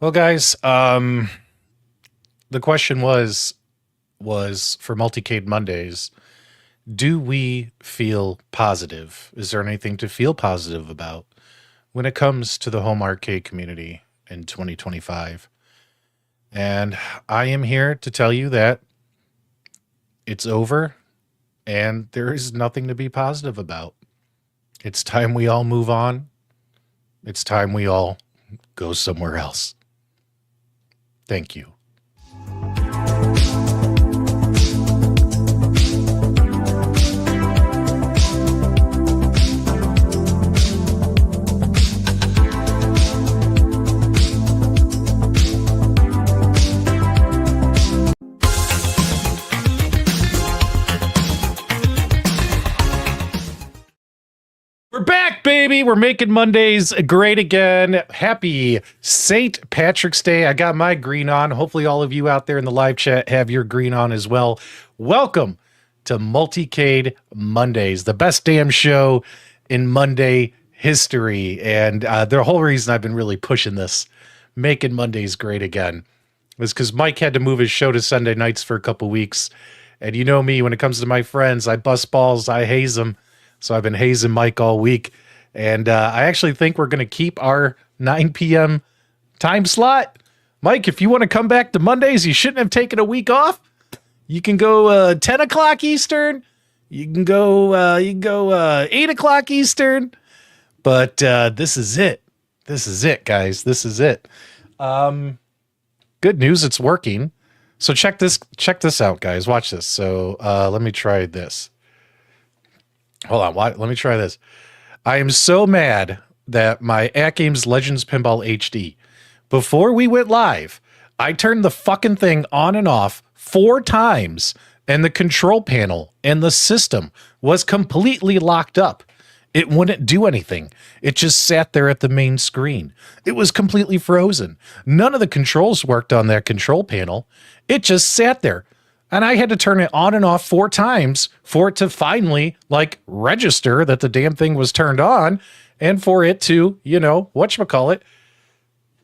Well, guys, the question was for Multicade Mondays, do we feel positive? Is there anything to feel positive about when it comes to the home arcade community in 2025? And I am here to tell you that it's over and there is nothing to be positive about. It's time we all move on. It's time we all go somewhere else. Thank you. We're back, baby. We're making Mondays great again. Happy St. Patrick's Day. I got my green on. Hopefully all of you out there in the live chat have your green on as well. Welcome to Multicade Mondays, the best damn show in Monday history. And the whole reason I've been really pushing this, making Mondays great again, was because Mike had to move his show to Sunday nights for a couple weeks. And you know me, when it comes to my friends, I bust balls, I haze them. So I've been hazing Mike all week. And I actually think we're going to keep our 9 p.m. time slot. Mike, if you want to come back to Mondays, you shouldn't have taken a week off. You can go 10 o'clock Eastern. You can go 8 o'clock Eastern. But this is it. This is it, guys. This is it. Good news, it's working. So check this out, guys. Watch this. So let me try this. Hold on, let me try this. I am so mad that my AtGames Legends Pinball HD, before we went live, I turned the fucking thing on and off 4 times, and the control panel and the system was completely locked up. It wouldn't do anything. It just sat there at the main screen. It was completely frozen. None of the controls worked on that control panel. It just sat there. And I had to turn it on and off 4 times for it to finally, like, register that the damn thing was turned on, and for it to, you know, whatchamacallit,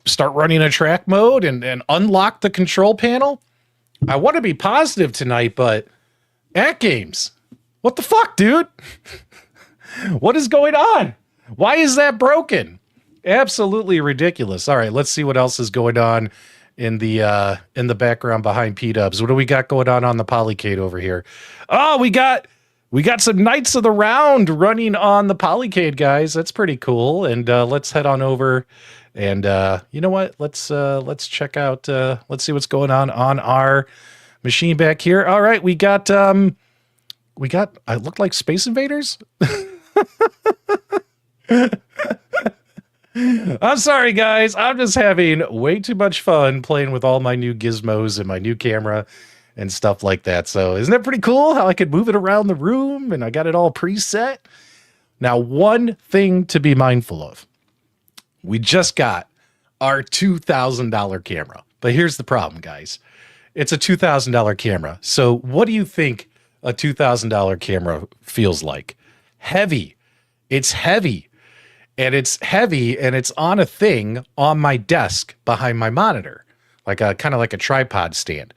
start running a track mode and unlock the control panel. I want to be positive tonight, but AtGames, what the fuck, dude? What is going on? Why is that broken? Absolutely ridiculous. All right, let's see what else is going on in the background behind PDubs. What do we got going on the Polycade over here? Oh, we got some Knights of the Round running on the Polycade, guys. That's pretty cool. And let's head on over and you know what? Let's check out let's see what's going on our machine back here. All right, we got I look like Space Invaders. I'm sorry, guys. I'm just having way too much fun playing with all my new gizmos and my new camera and stuff like that. So isn't that pretty cool how I could move it around the room and I got it all preset? Now, one thing to be mindful of. We just got our $2,000 camera. But here's the problem, guys. It's a $2,000 camera. So what do you think a $2,000 camera feels like? Heavy. It's heavy. And it's heavy and it's on a thing on my desk behind my monitor, like a kind of like a tripod stand.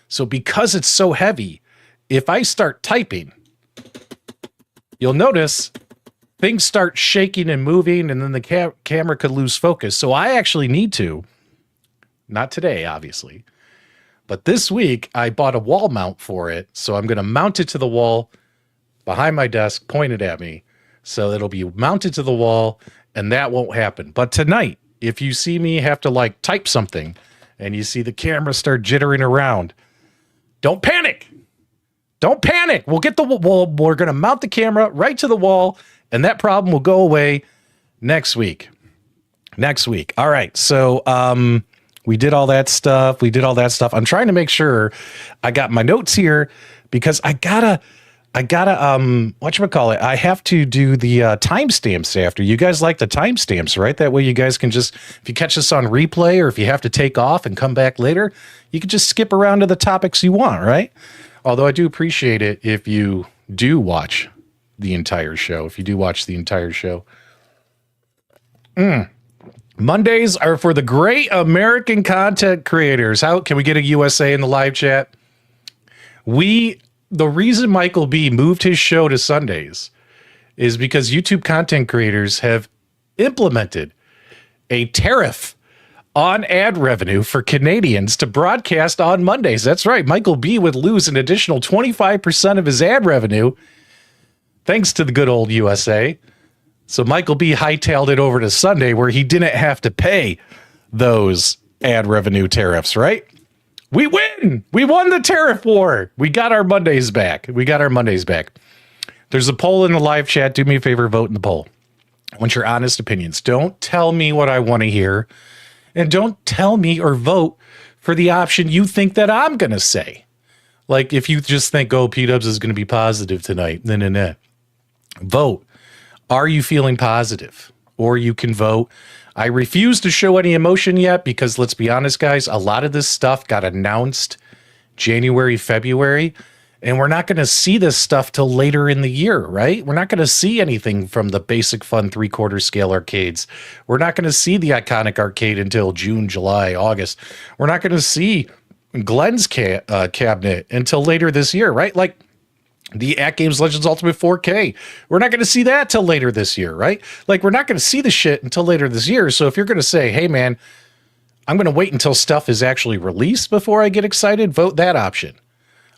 So because it's so heavy, if I start typing, you'll notice things start shaking and moving and then the camera could lose focus. So I actually need to, not today, obviously, but this week I bought a wall mount for it. So I'm going to mount it to the wall behind my desk, pointed at me. So it'll be mounted to the wall and that won't happen. But tonight, if you see me have to like type something and you see the camera start jittering around, don't panic. Don't panic. We'll get the wall. We're going to mount the camera right to the wall and that problem will go away next week. Next week. All right. So, we did all that stuff. I'm trying to make sure I got my notes here because I gotta, whatchamacallit, I have to do the timestamps after. You guys like the timestamps, right? That way you guys can just, if you catch this on replay or if you have to take off and come back later, you can just skip around to the topics you want, right? Although I do appreciate it if you do watch the entire show. Mondays are for the great American content creators. How can we get a USA in the live chat? The reason Michael B moved his show to Sundays is because YouTube content creators have implemented a tariff on ad revenue for Canadians to broadcast on Mondays. That's right. Michael B would lose an additional 25% of his ad revenue thanks to the good old USA. So Michael B hightailed it over to Sunday where he didn't have to pay those ad revenue tariffs, right? We win. We won the tariff war. We got our Mondays back. There's a poll in the live chat. Do me a favor, vote in the poll. I want your honest opinions. Don't tell me what I want to hear. And don't tell me or vote for the option you think that I'm going to say. Like if you just think, oh, PDubs is going to be positive tonight. Nah. Vote. Are you feeling positive? Or you can vote. I refuse to show any emotion yet because let's be honest, guys, a lot of this stuff got announced January, February, and we're not going to see this stuff till later in the year, right? We're not going to see anything from the basic fun 3/4 scale arcades. We're not going to see the iconic arcade until June, July, August. We're not going to see Glenn's cabinet until later this year, right? Like the AtGames Legends Ultimate 4K. We're not going to see that till later this year, right? Like we're not going to see the shit until later this year. So if you're going to say, hey man, I'm going to wait until stuff is actually released before I get excited, vote that option.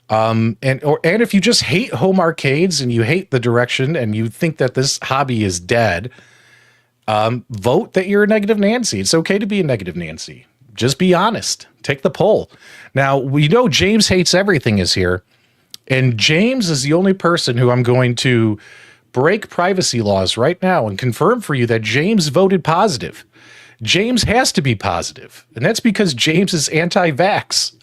And if you just hate home arcades and you hate the direction and you think that this hobby is dead, vote that you're a negative Nancy. It's okay to be a negative Nancy. Just be honest. Take the poll. Now, we know James Hates Everything is here. And James is the only person who I'm going to break privacy laws right now and confirm for you that James voted positive. James has to be positive. And that's because James is anti-vax.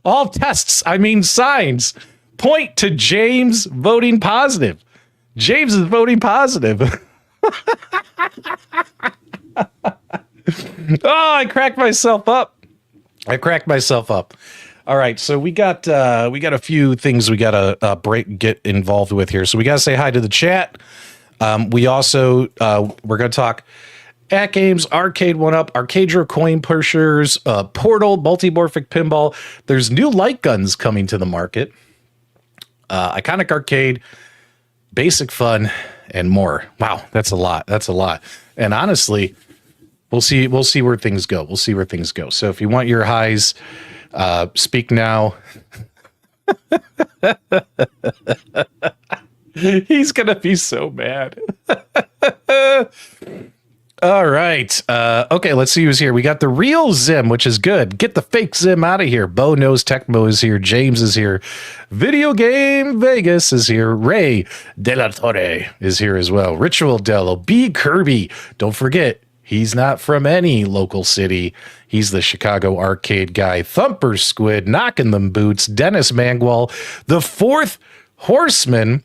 All tests, signs, point to James voting positive. James is voting positive. Oh, I cracked myself up. All right, so we got a few things we got to get involved with here. So we got to say hi to the chat. We also we're going to talk AtGames, Arcade1Up, Arcadro coin pushers, Portal, Multimorphi Pinball. There's new light guns coming to the market. Iconic arcade, basic fun, and more. Wow, that's a lot. And honestly, we'll see where things go. So if you want your highs, speak now. He's gonna be so mad. All right. Okay, let's see who's here. We got the real Zim, which is good. Get the fake Zim out of here. Bo Knows Tecmo is here. James is here. Video Game Vegas is here. Ray De La Torre is here as well. Ritual Dello. B. Kirby. Don't forget, he's not from any local city. He's the Chicago arcade guy. Thumper Squid, knocking them boots. Dennis Mangwall, the fourth horseman.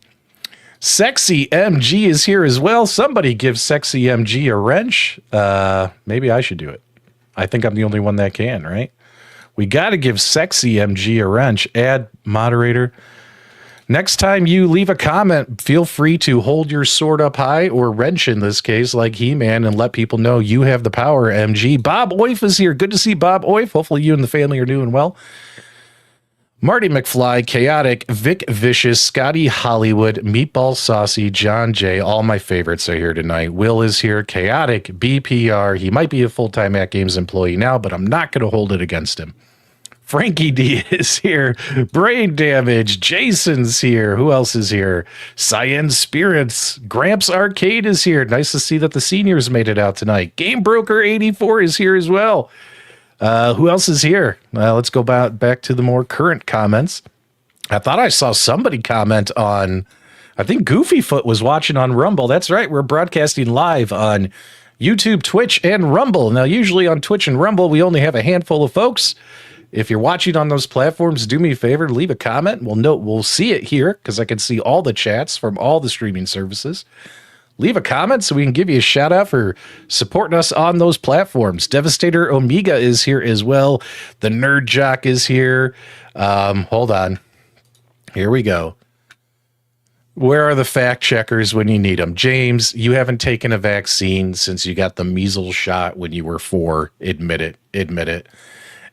Sexy MG is here as well. Somebody give Sexy MG a wrench. Maybe I should do it. I think I'm the only one that can, right? We got to give Sexy MG a wrench. Add moderator. Next time you leave a comment, feel free to hold your sword up high, or wrench in this case, like He-Man, and let people know you have the power, MG. Bob Oif is here. Good to see Bob Oif. Hopefully you and the family are doing well. Marty McFly, Chaotic, Vic Vicious, Scotty Hollywood, Meatball Saucy, John J. All my favorites are here tonight. Will is here. Chaotic, BPR. He might be a full-time AtGames employee now, but I'm not going to hold it against him. Frankie D is here. Brain Damage. Jason's here. Who else is here? Cyan Spirits. Gramps Arcade is here. Nice to see that the seniors made it out tonight. Game Broker 84 is here as well. Who else is here? Let's go back to the more current comments. I thought I saw somebody comment on, I think Goofyfoot was watching on Rumble. That's right. We're broadcasting live on YouTube, Twitch, and Rumble. Now, usually on Twitch and Rumble, we only have a handful of folks. If you're watching on those platforms, do me a favor, leave a comment. We'll see it here because I can see all the chats from all the streaming services. Leave a comment so we can give you a shout out for supporting us on those platforms. Devastator Omega is here as well. The Nerd Jock is here. Hold on. Here we go. Where are the fact checkers when you need them? James, you haven't taken a vaccine since you got the measles shot when you were 4. Admit it. Admit it.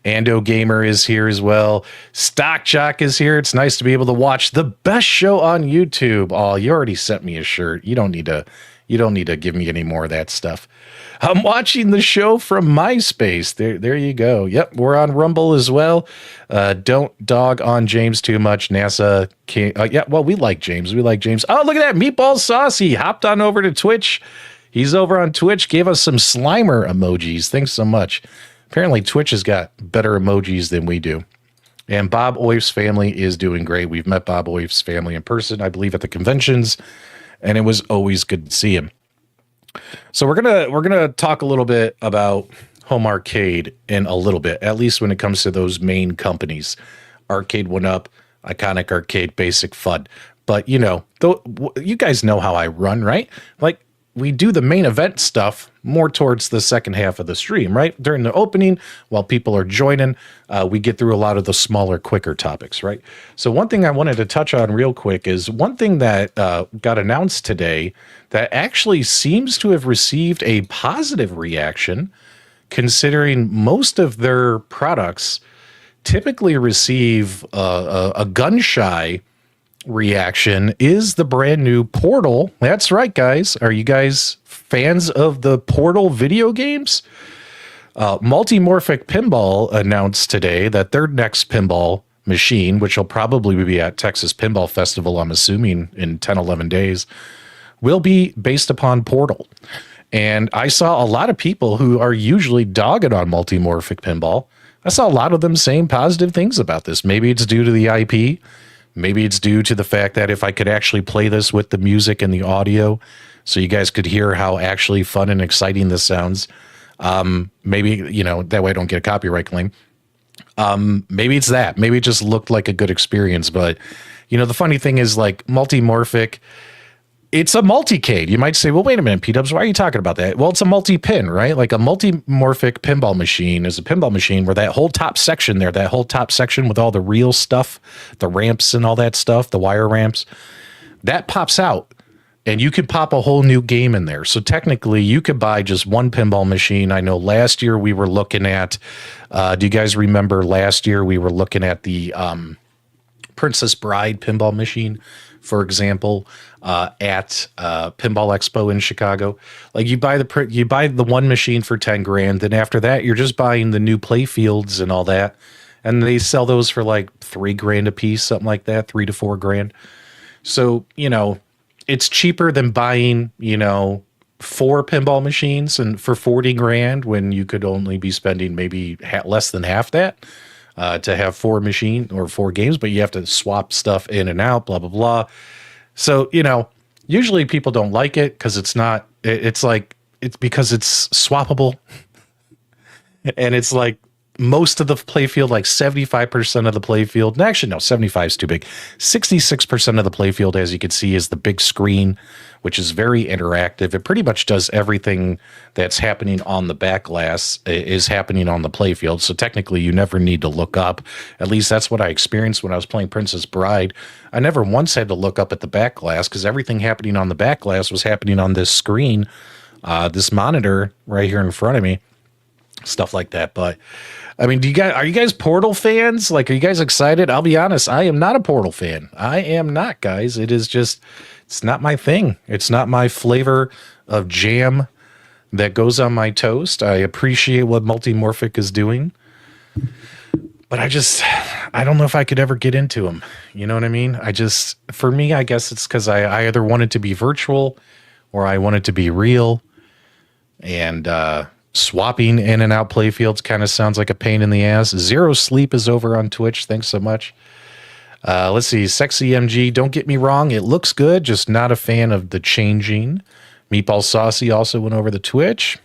Ando Gamer is here as well. Stock Jock is here. It's nice to be able to watch the best show on YouTube. Oh, you already sent me a shirt. You don't need to give me any more of that stuff. I'm watching the show from MySpace. There you go. Yep, we're on Rumble as well. Don't dog on James too much. NASA can't. Yeah, well, we like James. We like James. Oh, look at that. Meatball Saucy hopped on over to Twitch. He's over on Twitch. Gave us some Slimer emojis. Thanks so much. Apparently, Twitch has got better emojis than we do. And Bob Oif's family is doing great. We've met Bob Oif's family in person, I believe, at the conventions, and it was always good to see him. So we're gonna talk a little bit about home arcade in a little bit, at least when it comes to those main companies, Arcade1Up, Iconic Arcade, Basic Fun. But you guys know how I run, right? Like, we do the main event stuff more towards the second half of the stream, right? During the opening, while people are joining, we get through a lot of the smaller, quicker topics, right? So one thing I wanted to touch on real quick is one thing that got announced today that actually seems to have received a positive reaction, considering most of their products typically receive a gun-shy reaction, is the brand new Portal. That's right, guys. Are you guys fans of the Portal video games? Multimorphi Pinball announced today that their next pinball machine, which will probably be at Texas Pinball Festival, I'm assuming in 10, 11 days, will be based upon Portal. And I saw a lot of people who are usually dogging on Multimorphi Pinball. I saw a lot of them saying positive things about this. Maybe it's due to the IP. Maybe it's due to the fact that if I could actually play this with the music and the audio so you guys could hear how actually fun and exciting this sounds, maybe, that way I don't get a copyright claim. Maybe it's that. Maybe it just looked like a good experience. But, the funny thing is, like, Multimorphic, it's a multicade. You might say, well, wait a minute, PDubs, why are you talking about that? Well, it's a multi-pin, right? Like a multimorphic pinball machine is a pinball machine where that whole top section with all the real stuff, the ramps and all that stuff, the wire ramps, that pops out. And you could pop a whole new game in there. So technically, you could buy just one pinball machine. I know last year we were looking at, do you guys remember last year we were looking at the Princess Bride pinball machine, for example, at Pinball Expo in Chicago? Like, you buy the one machine for 10 grand. Then after that, you're just buying the new play fields and all that. And they sell those for like $3 a piece, something like that, $3 to $4 grand. So, it's cheaper than buying, 4 pinball machines and for 40 grand when you could only be spending maybe less than half that to have 4 games, but you have to swap stuff in and out, blah, blah, blah. So, you know, usually people don't like it because it's because it's swappable. And it's like most of the playfield, like 75% of the playfield, and actually no, 75 is too big. 66% of the playfield, as you can see, is the big screen, which is very interactive. It pretty much does everything that's happening on the back glass is happening on the playfield. So technically you never need to look up. At least that's what I experienced when I was playing Princess Bride. I never once had to look up at the back glass because everything happening on the back glass was happening on this screen, this monitor right here in front of me, stuff like that. But I mean, are you guys Portal fans? Like, are you guys excited? I'll be honest, I am not a Portal fan. I am not, guys. It's not my thing. It's not my flavor of jam that goes on my toast. I appreciate what Multimorphic is doing, but I don't know if I could ever get into them. You know what I mean? For me, I guess it's because I either want it to be virtual or I want it to be real. And, swapping in and out playfields kind of sounds like a pain in the ass. Zero Sleep is over on Twitch. Thanks so much. Let's see. Sexy MG. Don't get me wrong. It looks good. Just not a fan of the changing. Meatball Saucy also went over the Twitch.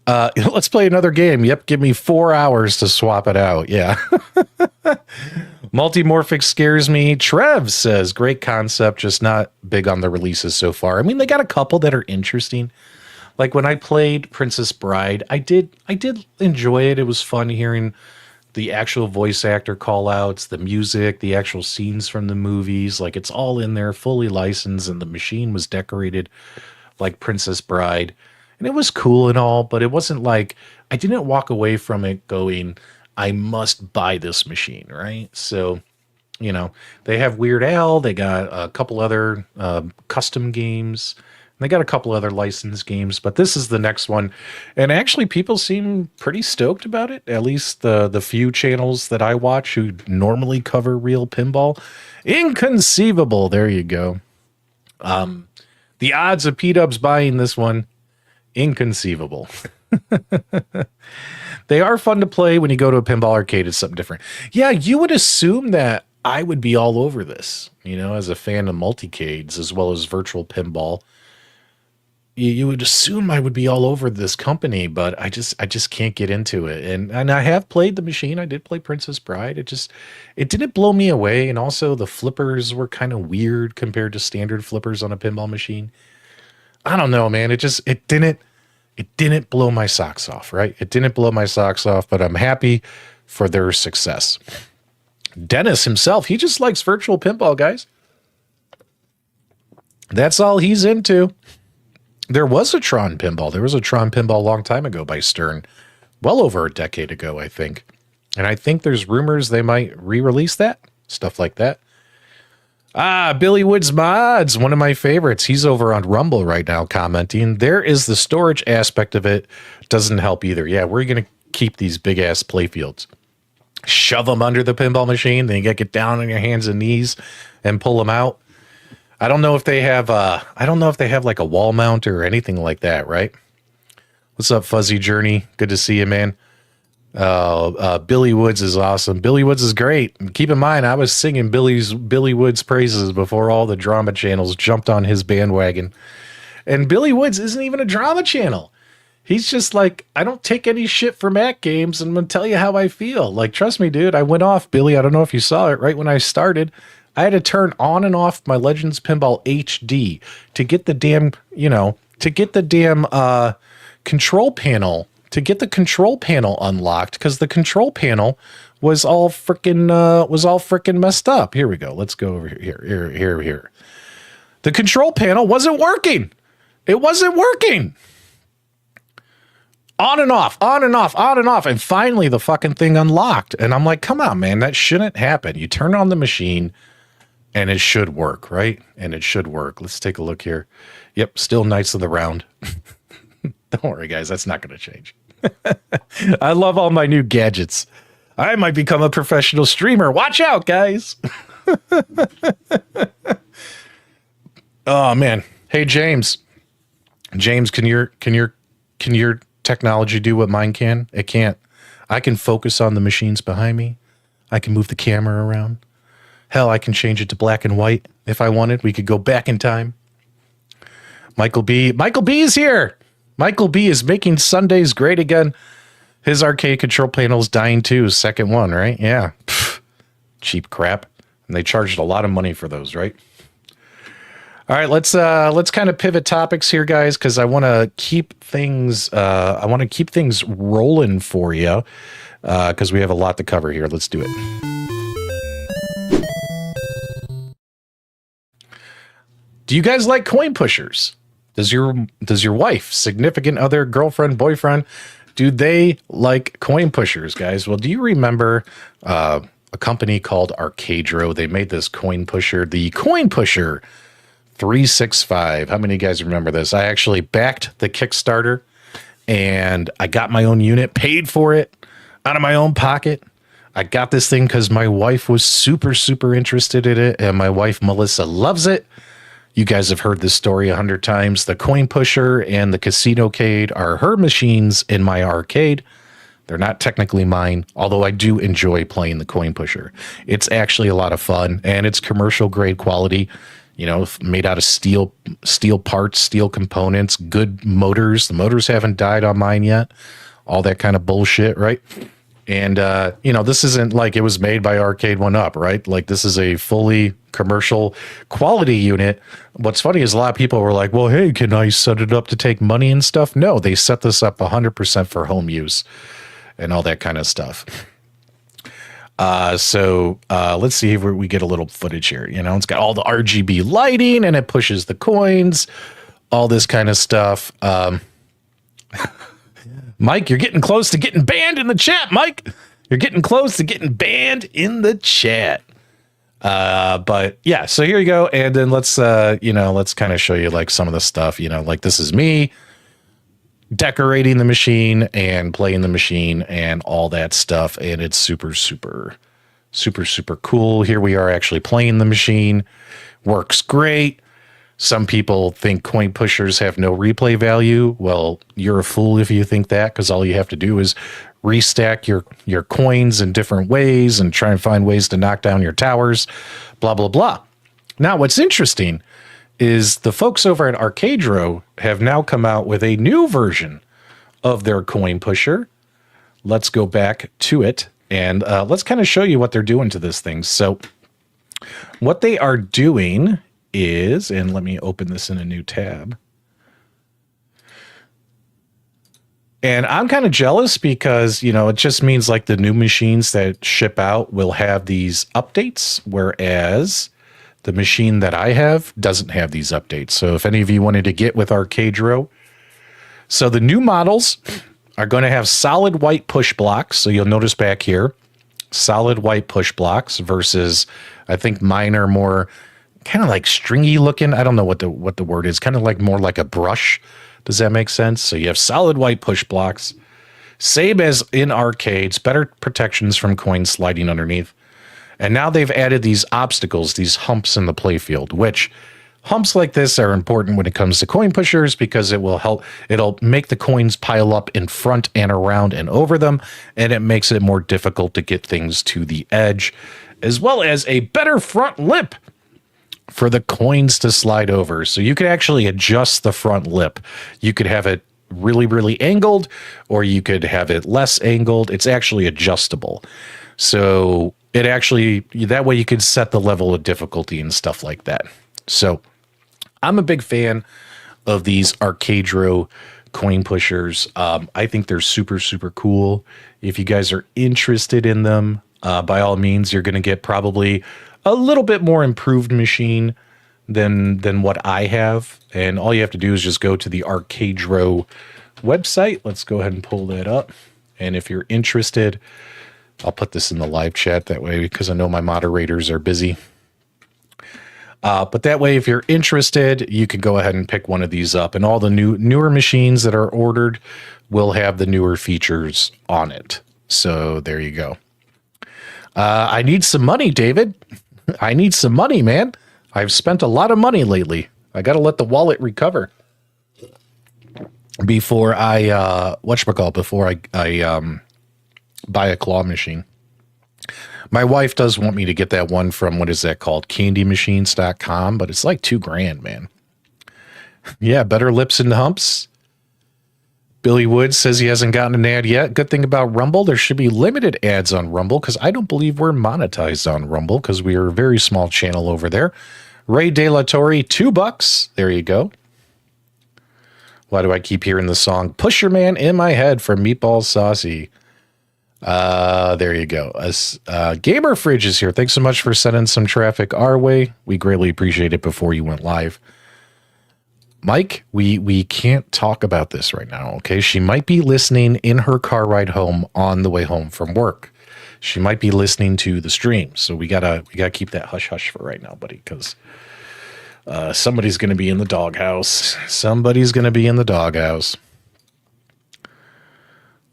Let's play another game. Yep. Give me 4 hours to swap it out. Yeah. Multimorphic scares me. Trev says, great concept. Just not big on the releases so far. I mean, they got a couple that are interesting. Like when I played Princess Bride, I did enjoy it. It was fun hearing the actual voice actor call outs, the music, the actual scenes from the movies. Like it's all in there, fully licensed, and the machine was decorated like Princess Bride. And it was cool and all, but it wasn't like I didn't walk away from it going, I must buy this machine, right? So, you know, they have Weird Al, they got a couple other custom games. They got a couple other licensed games, but this is the next one. And actually, people seem pretty stoked about it, at least the few channels that I watch who normally cover real pinball. Inconceivable. There you go. The odds of PDubs buying this one, inconceivable. They are fun to play when you go to a pinball arcade. It's something different. Yeah, you would assume that I would be all over this, you know, as a fan of multicades as well as virtual pinball. You would assume I would be all over this company, but I just can't get into it. And I have played the machine. I did play Princess Bride. It didn't blow me away. And also the flippers were kind of weird compared to standard flippers on a pinball machine. I don't know, man. It didn't blow my socks off, right? It didn't blow my socks off, but I'm happy for their success. Dennis himself, he just likes virtual pinball, guys. That's all he's into. There was a Tron Pinball. There was a Tron Pinball a long time ago by Stern. Well over a decade ago, I think. And I think there's rumors they might re-release that. Stuff like that. Billy Woods Mods, one of my favorites. He's over on Rumble right now commenting. There is the storage aspect of it. Doesn't help either. Yeah, we're going to keep these big-ass playfields. Shove them under the pinball machine. Then you got to get down on your hands and knees and pull them out. I don't know if they have like a wall mount or anything like that, right? What's up, Fuzzy Journey? Good to see you, man. Billy Woods is awesome. Billy Woods is great. And keep in mind, I was singing Billy Woods praises before all the drama channels jumped on his bandwagon. And Billy Woods isn't even a drama channel. He's just like, I don't take any shit from AtGames, and I'm going to tell you how I feel. Like, trust me, dude, I went off, Billy. I don't know if you saw it right when I started. I had to turn on and off my Legends Pinball HD to get the damn, control panel, to get the control panel unlocked, because the control panel was all freaking messed up. Here we go. Let's go over here. The control panel wasn't working. It wasn't working. On and off. And finally the fucking thing unlocked. And I'm like, come on, man, that shouldn't happen. You turn on the machine and it should work, right? And it should work. Let's take a look here. Yep, still Knights of the Round. Don't worry, guys, that's not going to change. I love all my new gadgets. I might become a professional streamer. Watch out, guys. Oh, man. Hey, James. James, can your technology do what mine can? It can't. I can focus on the machines behind me. I can move the camera around. Hell, I can change it to black and white if I wanted. We could go back in time. Michael B is here. Michael B is making Sundays great again. His arcade control panel's dying too. Second one, right? Yeah. Pfft, cheap crap. And they charged a lot of money for those, right? All right, let's kind of pivot topics here, guys, because I want to keep things rolling for you, because we have a lot to cover here. Let's do it. Do you guys like coin pushers? Does your wife, significant other, girlfriend, boyfriend, do they like coin pushers, guys? Well, do you remember a company called Arcadro? They made this coin pusher, the Coin Pusher 365. How many of you guys remember this? I actually backed the Kickstarter, and I got my own unit, paid for it out of my own pocket. I got this thing because my wife was super, super interested in it, and my wife, Melissa, loves it. You guys have heard this story 100 times. The Coin Pusher and the Casinocade are her machines in my arcade. They're not technically mine, although I do enjoy playing the Coin Pusher. It's actually a lot of fun, and it's commercial grade quality, you know, made out of steel parts, steel components, good motors. The motors haven't died on mine yet. All that kind of bullshit, right? And, you know, this isn't like it was made by Arcade1Up, right? Like, this is a fully commercial quality unit. What's funny is a lot of people were like, well, hey, can I set it up to take money and stuff? No, they set this up 100% for home use and all that kind of stuff. So let's see if we get a little footage here. You know, it's got all the RGB lighting, and it pushes the coins, all this kind of stuff. Mike, you're getting close to getting banned in the chat, Mike. You're getting close to getting banned in the chat. But yeah, so here you go. And then let's kind of show you like some of the stuff, you know, like this is me decorating the machine and playing the machine and all that stuff. And it's super, super, super, super cool. Here we are actually playing the machine. Works great. Some people think coin pushers have no replay value. Well, you're a fool if you think that, because all you have to do is restack your coins in different ways and try and find ways to knock down your towers, blah, blah, blah. Now, what's interesting is the folks over at Arcadro have now come out with a new version of their coin pusher. Let's go back to it, and let's kind of show you what they're doing to this thing. So what they are doing is, and let me open this in a new tab. And I'm kind of jealous because, you know, it just means like the new machines that ship out will have these updates, whereas the machine that I have doesn't have these updates. So if any of you wanted to get with Arcadro, so the new models are going to have solid white push blocks. So you'll notice back here, solid white push blocks versus, I think mine are more kind of like stringy looking. I don't know what the word is. Kind of like more like a brush. Does that make sense? So you have solid white push blocks, same as in arcades, better protections from coins sliding underneath. And now they've added these obstacles, these humps in the playfield, which humps like this are important when it comes to coin pushers because it will help. It'll make the coins pile up in front and around and over them, and it makes it more difficult to get things to the edge, as well as a better front lip for the coins to slide over. So you could actually adjust the front lip. You could have it really, really angled, or you could have it less angled. It's actually adjustable. So it actually, that way you can set the level of difficulty and stuff like that. So I'm a big fan of these Arcadro coin pushers. I think they're super, super cool. If you guys are interested in them, by all means, you're going to get probably a little bit more improved machine than what I have. And all you have to do is just go to the Arcadro website. Let's go ahead and pull that up. And if you're interested, I'll put this in the live chat that way because I know my moderators are busy. But that way, if you're interested, you can go ahead and pick one of these up. And all the newer machines that are ordered will have the newer features on it. So there you go. I need some money, David. I need some money, man. I've spent a lot of money lately. I got to let the wallet recover. before I whatchamacallit, before I buy a claw machine. My wife does want me to get that one from, what is that called? Candymachines.com, but it's like $2,000, man. Yeah, better lips and humps. Billy Wood says he hasn't gotten an ad yet. Good thing about Rumble, there should be limited ads on Rumble because I don't believe we're monetized on Rumble because we are a very small channel over there. Ray De La Torre, $2. There you go. Why do I keep hearing the song Pusher Man in my head from Meatball Saucy? There you go. Gamer Fridge is here. Thanks so much for sending some traffic our way. We greatly appreciate it before you went live. Mike, we can't talk about this right now, okay? She might be listening in her car ride home on the way home from work. She might be listening to the stream, so we gotta keep that hush hush for right now, buddy, because somebody's gonna be in the doghouse. Somebody's gonna be in the doghouse.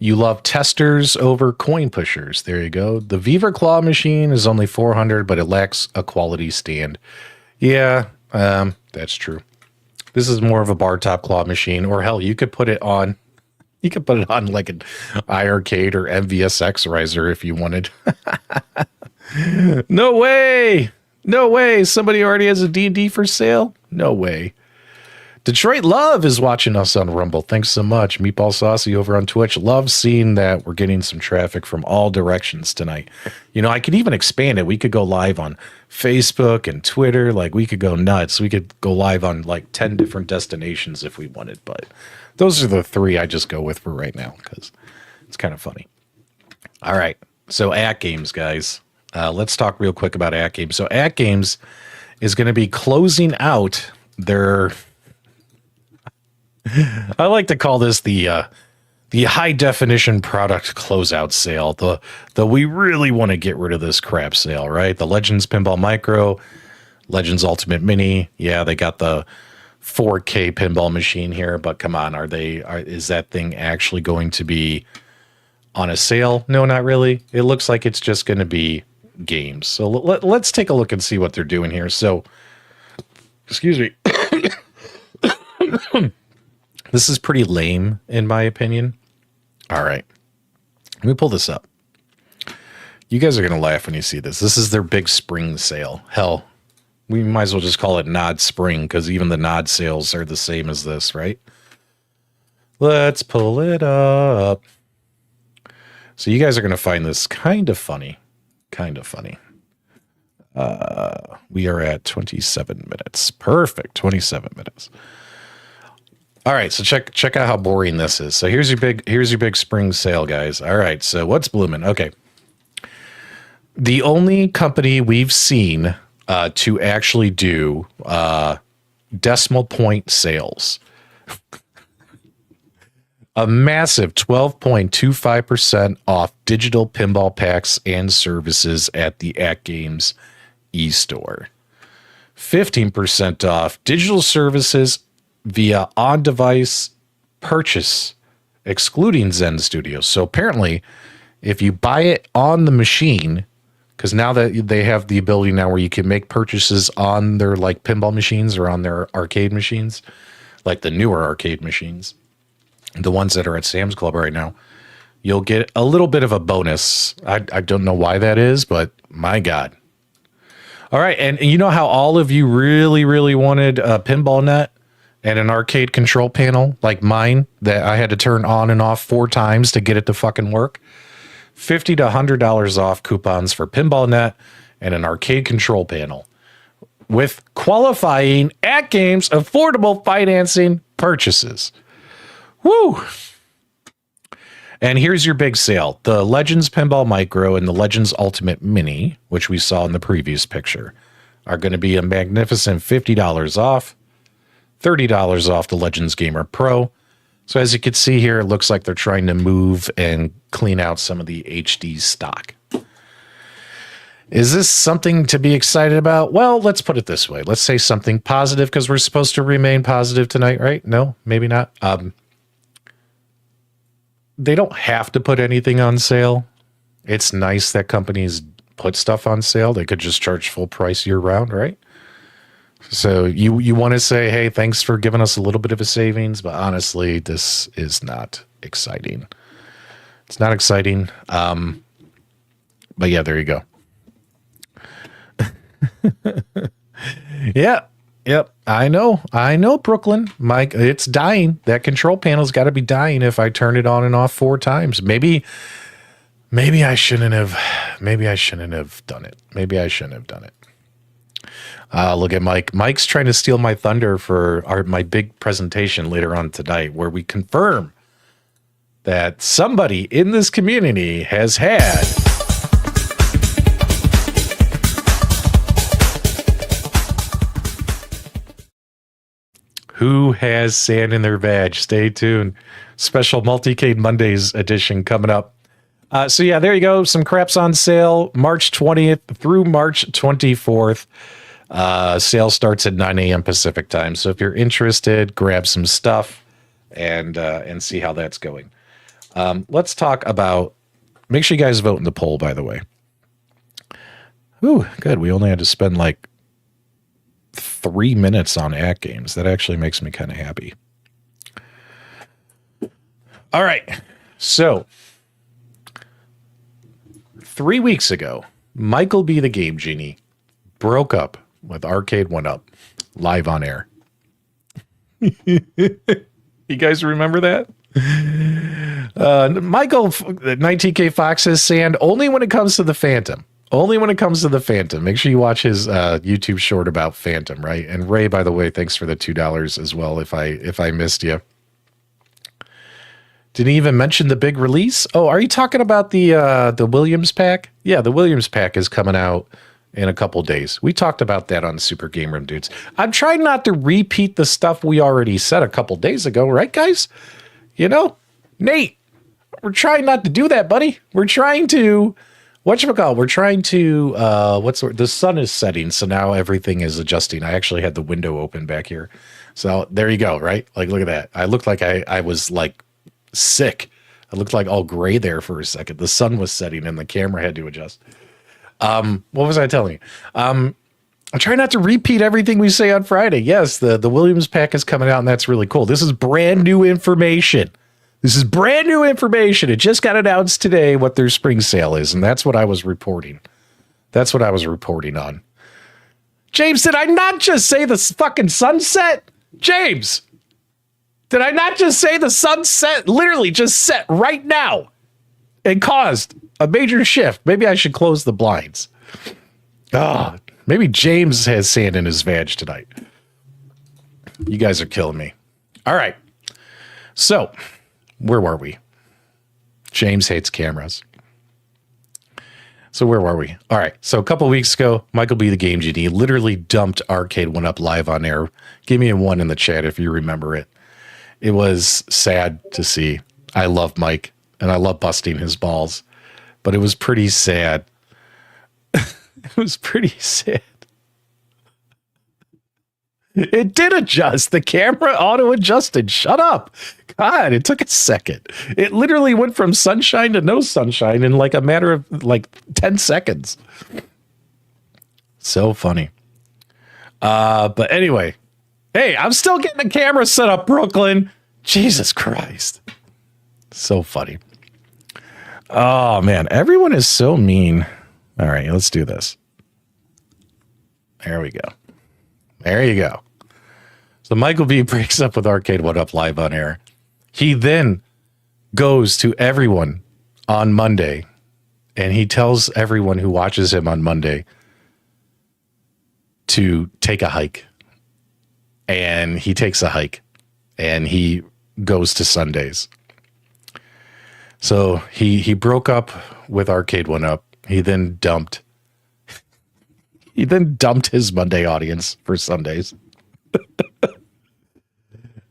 You love testers over coin pushers. There you go. The Viva Claw machine is only $400, but it lacks a quality stand. Yeah, that's true. This is more of a bar top claw machine, or hell, you could put it on. You could put it on like an iArcade or MVSX riser if you wanted. No way! No way! Somebody already has a D&D for sale? No way. Detroit Love is watching us on Rumble. Thanks so much. Meatball Saucy over on Twitch. Love seeing that we're getting some traffic from all directions tonight. You know, I could even expand it. We could go live on Facebook and Twitter. Like, we could go nuts. We could go live on like 10 different destinations if we wanted. But those are the three I just go with for right now because it's kind of funny. All right. So AtGames, guys. Let's talk real quick about AtGames. So AtGames is going to be closing out their... I like to call this the high definition product closeout sale. The we really want to get rid of this crap sale, right? The Legends Pinball Micro, Legends Ultimate Mini. Yeah, they got the 4K pinball machine here, but come on, is that thing actually going to be on a sale? No, not really. It looks like it's just going to be games. So let's take a look and see what they're doing here. So, excuse me. This is pretty lame, in my opinion. All right. Let me pull this up. You guys are going to laugh when you see this. This is their big spring sale. Hell, we might as well just call it Nod Spring, because even the Nod sales are the same as this, right? Let's pull it up. So you guys are going to find this kind of funny. Kind of funny. We are at 27 minutes. Perfect. 27 minutes. All right, so check out how boring this is. So here's your big spring sale, guys. All right, so what's blooming? Okay, the only company we've seen to actually do decimal point sales, a massive 12.25% off digital pinball packs and services at the AtGames e-store, 15% off digital services via on-device purchase, excluding Zen Studios. So apparently, if you buy it on the machine, because now that they have the ability now where you can make purchases on their like pinball machines or on their arcade machines, like the newer arcade machines, the ones that are at Sam's Club right now, you'll get a little bit of a bonus. I don't know why that is, but my God. All right, and you know how all of you really, really wanted a pinball net and an arcade control panel like mine that I had to turn on and off 4 times to get it to fucking work? $50 to $100 off coupons for pinball net and an arcade control panel with qualifying AtGames affordable financing purchases. Woo! And here's your big sale. The Legends Pinball Micro and the Legends Ultimate Mini, which we saw in the previous picture, are going to be a magnificent $50 off. $30 off the Legends Gamer Pro. So as you can see here, it looks like they're trying to move and clean out some of the HD stock. Is this something to be excited about? Well, let's put it this way. Let's say something positive because we're supposed to remain positive tonight, right? No, maybe not. They don't have to put anything on sale. It's nice that companies put stuff on sale. They could just charge full price year round, right? So you want to say, hey, thanks for giving us a little bit of a savings, but honestly, this is not exciting. It's not exciting. But yeah, there you go. Yeah. Yep. I know, Brooklyn. Mike, it's dying. That control panel's got to be dying if I turn it on and off 4 times. Maybe I shouldn't have done it. Maybe I shouldn't have done it. Look at Mike. Mike's trying to steal my thunder for my big presentation later on tonight, where we confirm that somebody in this community has had who has sand in their vag. Stay tuned. Special Multicade Mondays edition coming up. So yeah, there you go. Some craps on sale March 20th through March 24th. Sale starts at 9 a.m. Pacific time. So if you're interested, grab some stuff and see how that's going. Let's talk about, make sure you guys vote in the poll, by the way. Ooh, good. We only had to spend like 3 minutes on AtGames. That actually makes me kind of happy. All right. So 3 weeks ago, Michael B. the Game Genie broke up with Arcade1Up live on air. You guys remember that? Michael, 19K Fox says sand only when it comes to the Phantom. Only when it comes to the Phantom. Make sure you watch his YouTube short about Phantom, right? And Ray, by the way, thanks for the $2 as well. If I missed you, didn't even mention the big release. Oh, are you talking about the Williams pack? Yeah, the Williams pack is coming out in a couple days. We talked about that on Super Game Room Dudes. I'm trying not to repeat the stuff we already said a couple days ago, right, guys? You know, Nate, we're trying not to do that, buddy. We're trying to. Whatchamacallit? We're trying to, the sun is setting, so now everything is adjusting. I actually had the window open back here. So there you go, right? Like, look at that. I looked like I was like sick. I looked like all gray there for a second. The sun was setting and the camera had to adjust. What was I telling you? I'm trying not to repeat everything we say on Friday. Yes, the Williams pack is coming out and that's really cool. This is brand new information. It just got announced today what their spring sale is, and that's what I was reporting. That's what I was reporting on. James, did I not just say the fucking sunset? James, did I not just say the sunset literally just set right now and caused a major shift? Maybe I should close the blinds. Maybe James has sand in his vag tonight. You guys are killing me. All right. So, where were we? James hates cameras. So where were we? All right. So a couple weeks ago, Michael B. the Game Genie literally dumped Arcade1Up live on air. Give me a 1 in the chat if you remember it. It was sad to see. I love Mike and I love busting his balls, but it was pretty sad. It was pretty sad. It did adjust. The camera auto adjusted. Shut up. God, it took a second. It literally went from sunshine to no sunshine in like a matter of like 10 seconds. So funny. But anyway, hey, I'm still getting the camera set up, Brooklyn. Jesus Christ. So funny. Oh, man. Everyone is so mean. All right, let's do this. There we go. There you go. So Michael B breaks up with Arcade1Up live on air. He then goes to everyone on Monday and he tells everyone who watches him on Monday to take a hike. And he takes a hike and he goes to Sundays. So he broke up with Arcade1Up. He then dumped his Monday audience for Sundays.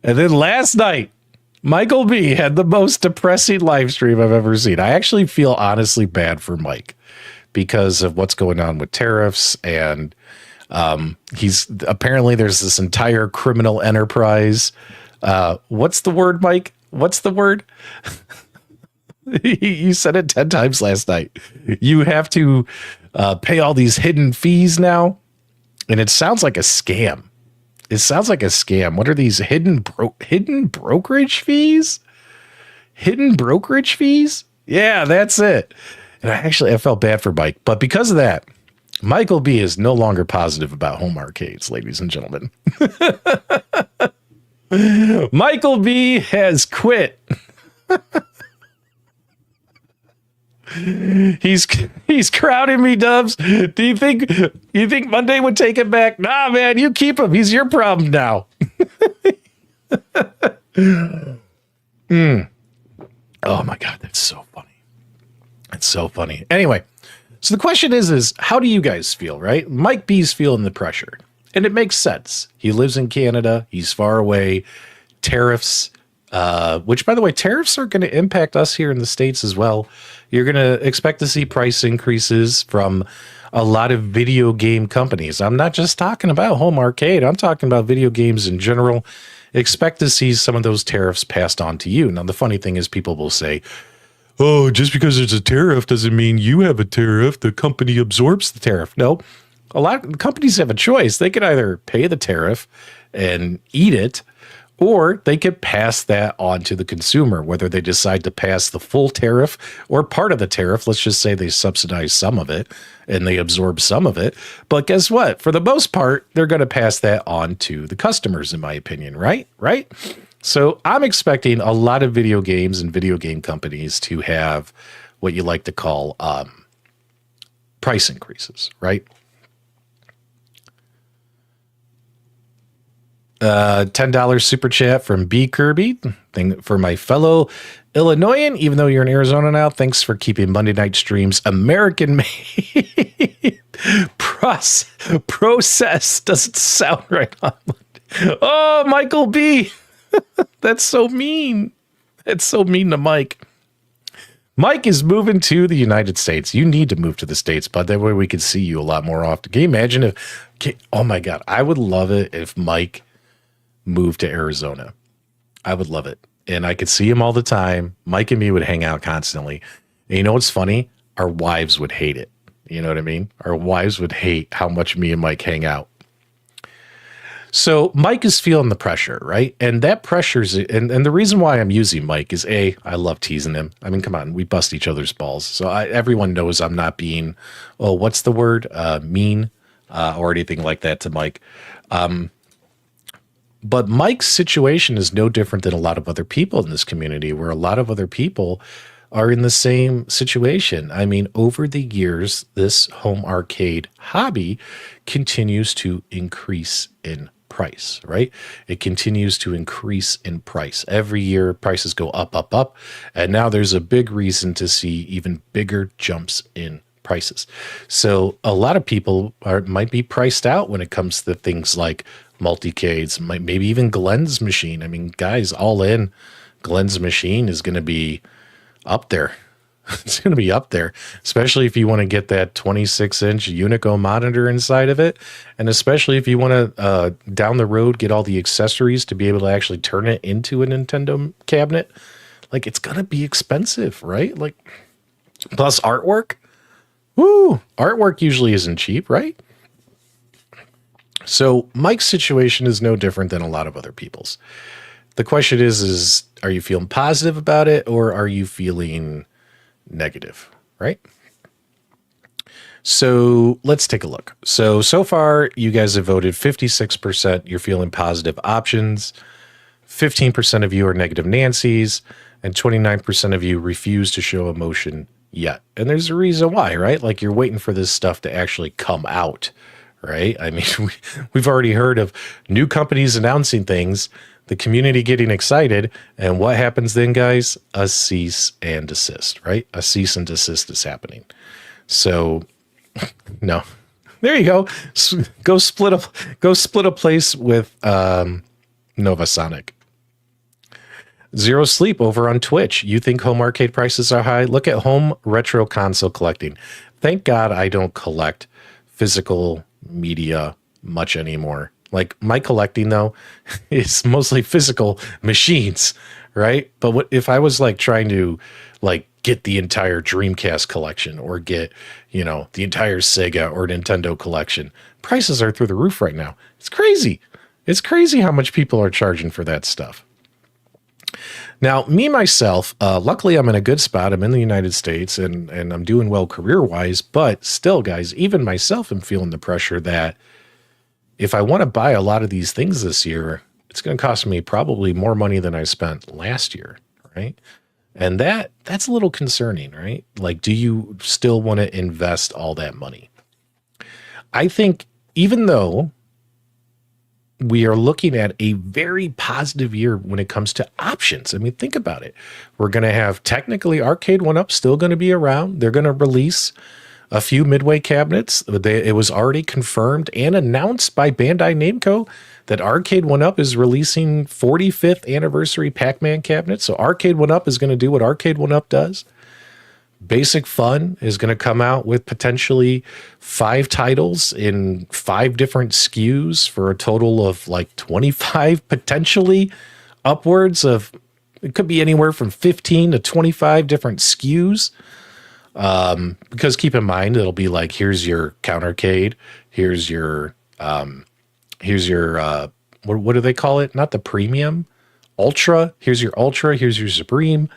And then last night, Michael B had the most depressing live stream I've ever seen. I actually feel honestly bad for Mike because of what's going on with tariffs. And he's apparently there's this entire criminal enterprise. What's the word, Mike? What's the word? You said it 10 times last night. You have to pay all these hidden fees now. And it sounds like a scam. It sounds like a scam. What are these hidden brokerage fees? Hidden brokerage fees? Yeah, that's it. And I felt bad for Mike, but because of that, Michael B is no longer positive about home arcades, ladies and gentlemen. Michael B has quit. He's crowding me, Dubs. Do you think Monday would take it back? Nah, man, you keep him. He's your problem now. Oh my God, that's so funny. It's so funny. Anyway, so the question is how do you guys feel, right? Mike B's feeling the pressure. And it makes sense. He lives in Canada. He's far away. Tariffs, which, by the way, tariffs are going to impact us here in the States as well. You're going to expect to see price increases from a lot of video game companies. I'm not just talking about home arcade. I'm talking about video games in general. Expect to see some of those tariffs passed on to you. Now, the funny thing is people will say, oh, just because there's a tariff doesn't mean you have a tariff. The company absorbs the tariff. No, a lot of companies have a choice. They could either pay the tariff and eat it, or they could pass that on to the consumer, whether they decide to pass the full tariff or part of the tariff. Let's just say they subsidize some of it and they absorb some of it. But guess what? For the most part, they're going to pass that on to the customers, in my opinion, right? Right? So I'm expecting a lot of video games and video game companies to have what you like to call price increases, right? $10 super chat from B Kirby. Thing for my fellow Illinoisan, even though you're in Arizona now. Thanks for keeping Monday night streams American made. Process doesn't sound right on Monday. Oh, Michael B. That's so mean. That's so mean to Mike. Mike is moving to the United States. You need to move to the States, but that way we could see you a lot more often. Can you imagine if, oh my God, I would love it if Mike moved to Arizona. I would love it. And I could see him all the time. Mike and me would hang out constantly. And you know what's funny? Our wives would hate it. You know what I mean? Our wives would hate how much me and Mike hang out. So Mike is feeling the pressure, right? And that pressure's, and the reason why I'm using Mike is I love teasing him. I mean, come on, we bust each other's balls. So everyone knows I'm not being, what's the word? Mean or anything like that to Mike. But Mike's situation is no different than a lot of other people in this community, where a lot of other people are in the same situation. I mean, over the years, this home arcade hobby continues to increase in price, right? It continues to increase in price. Every year, prices go up, up, up. And now there's a big reason to see even bigger jumps in prices. So a lot of people might be priced out when it comes to things like Multicades, maybe even Glenn's machine. I mean, guys, all in, Glenn's machine is going to be up there. It's going to be up there, especially if you want to get that 26-inch Unico monitor inside of it. And especially if you want to, down the road, get all the accessories to be able to actually turn it into a Nintendo cabinet. Like, it's going to be expensive, right? Like, plus artwork. Woo! Artwork usually isn't cheap, right? So Mike's situation is no different than a lot of other people's. The question is are you feeling positive about it, or are you feeling negative, right? So let's take a look. So far, you guys have voted 56%. You're feeling positive options. 15% of you are negative Nancy's, and 29% of you refuse to show emotion yet. And there's a reason why, right? Like, you're waiting for this stuff to actually come out, right? I mean, we've already heard of new companies announcing things, the community getting excited, and what happens then, guys? A cease and desist, right? A cease and desist is happening. So, no, there you go. Go split a place with Novasonic. Zero Sleep over on Twitch. You think home arcade prices are high? Look at home retro console collecting. Thank God I don't collect physical media much anymore. Like, my collecting, though, is mostly physical machines, right? But what if I was like trying to like get the entire Dreamcast collection or get, you know, the entire Sega or Nintendo collection. Prices are through the roof right now. It's crazy. It's crazy how much people are charging for that stuff. Now, me, myself, luckily I'm in a good spot. I'm in the United States and I'm doing well career-wise, but still, guys, even myself am feeling the pressure that if I want to buy a lot of these things this year, it's going to cost me probably more money than I spent last year, right? And that's a little concerning, right? Like, do you still want to invest all that money? I think even though we are looking at a very positive year when it comes to options. I mean, think about it. We're going to have technically Arcade1Up still going to be around. They're going to release a few Midway cabinets. It was already confirmed and announced by Bandai Namco that Arcade1Up is releasing 45th anniversary Pac-Man cabinets. So Arcade1Up is going to do what Arcade1Up does. Basic Fun is going to come out with potentially 5 titles in 5 different SKUs for a total of like 25, potentially upwards of, it could be anywhere from 15 to 25 different SKUs. Because keep in mind, it'll be like, here's your Countercade, here's your, what do they call it? Not the premium, Ultra. Here's your Ultra, here's your Supreme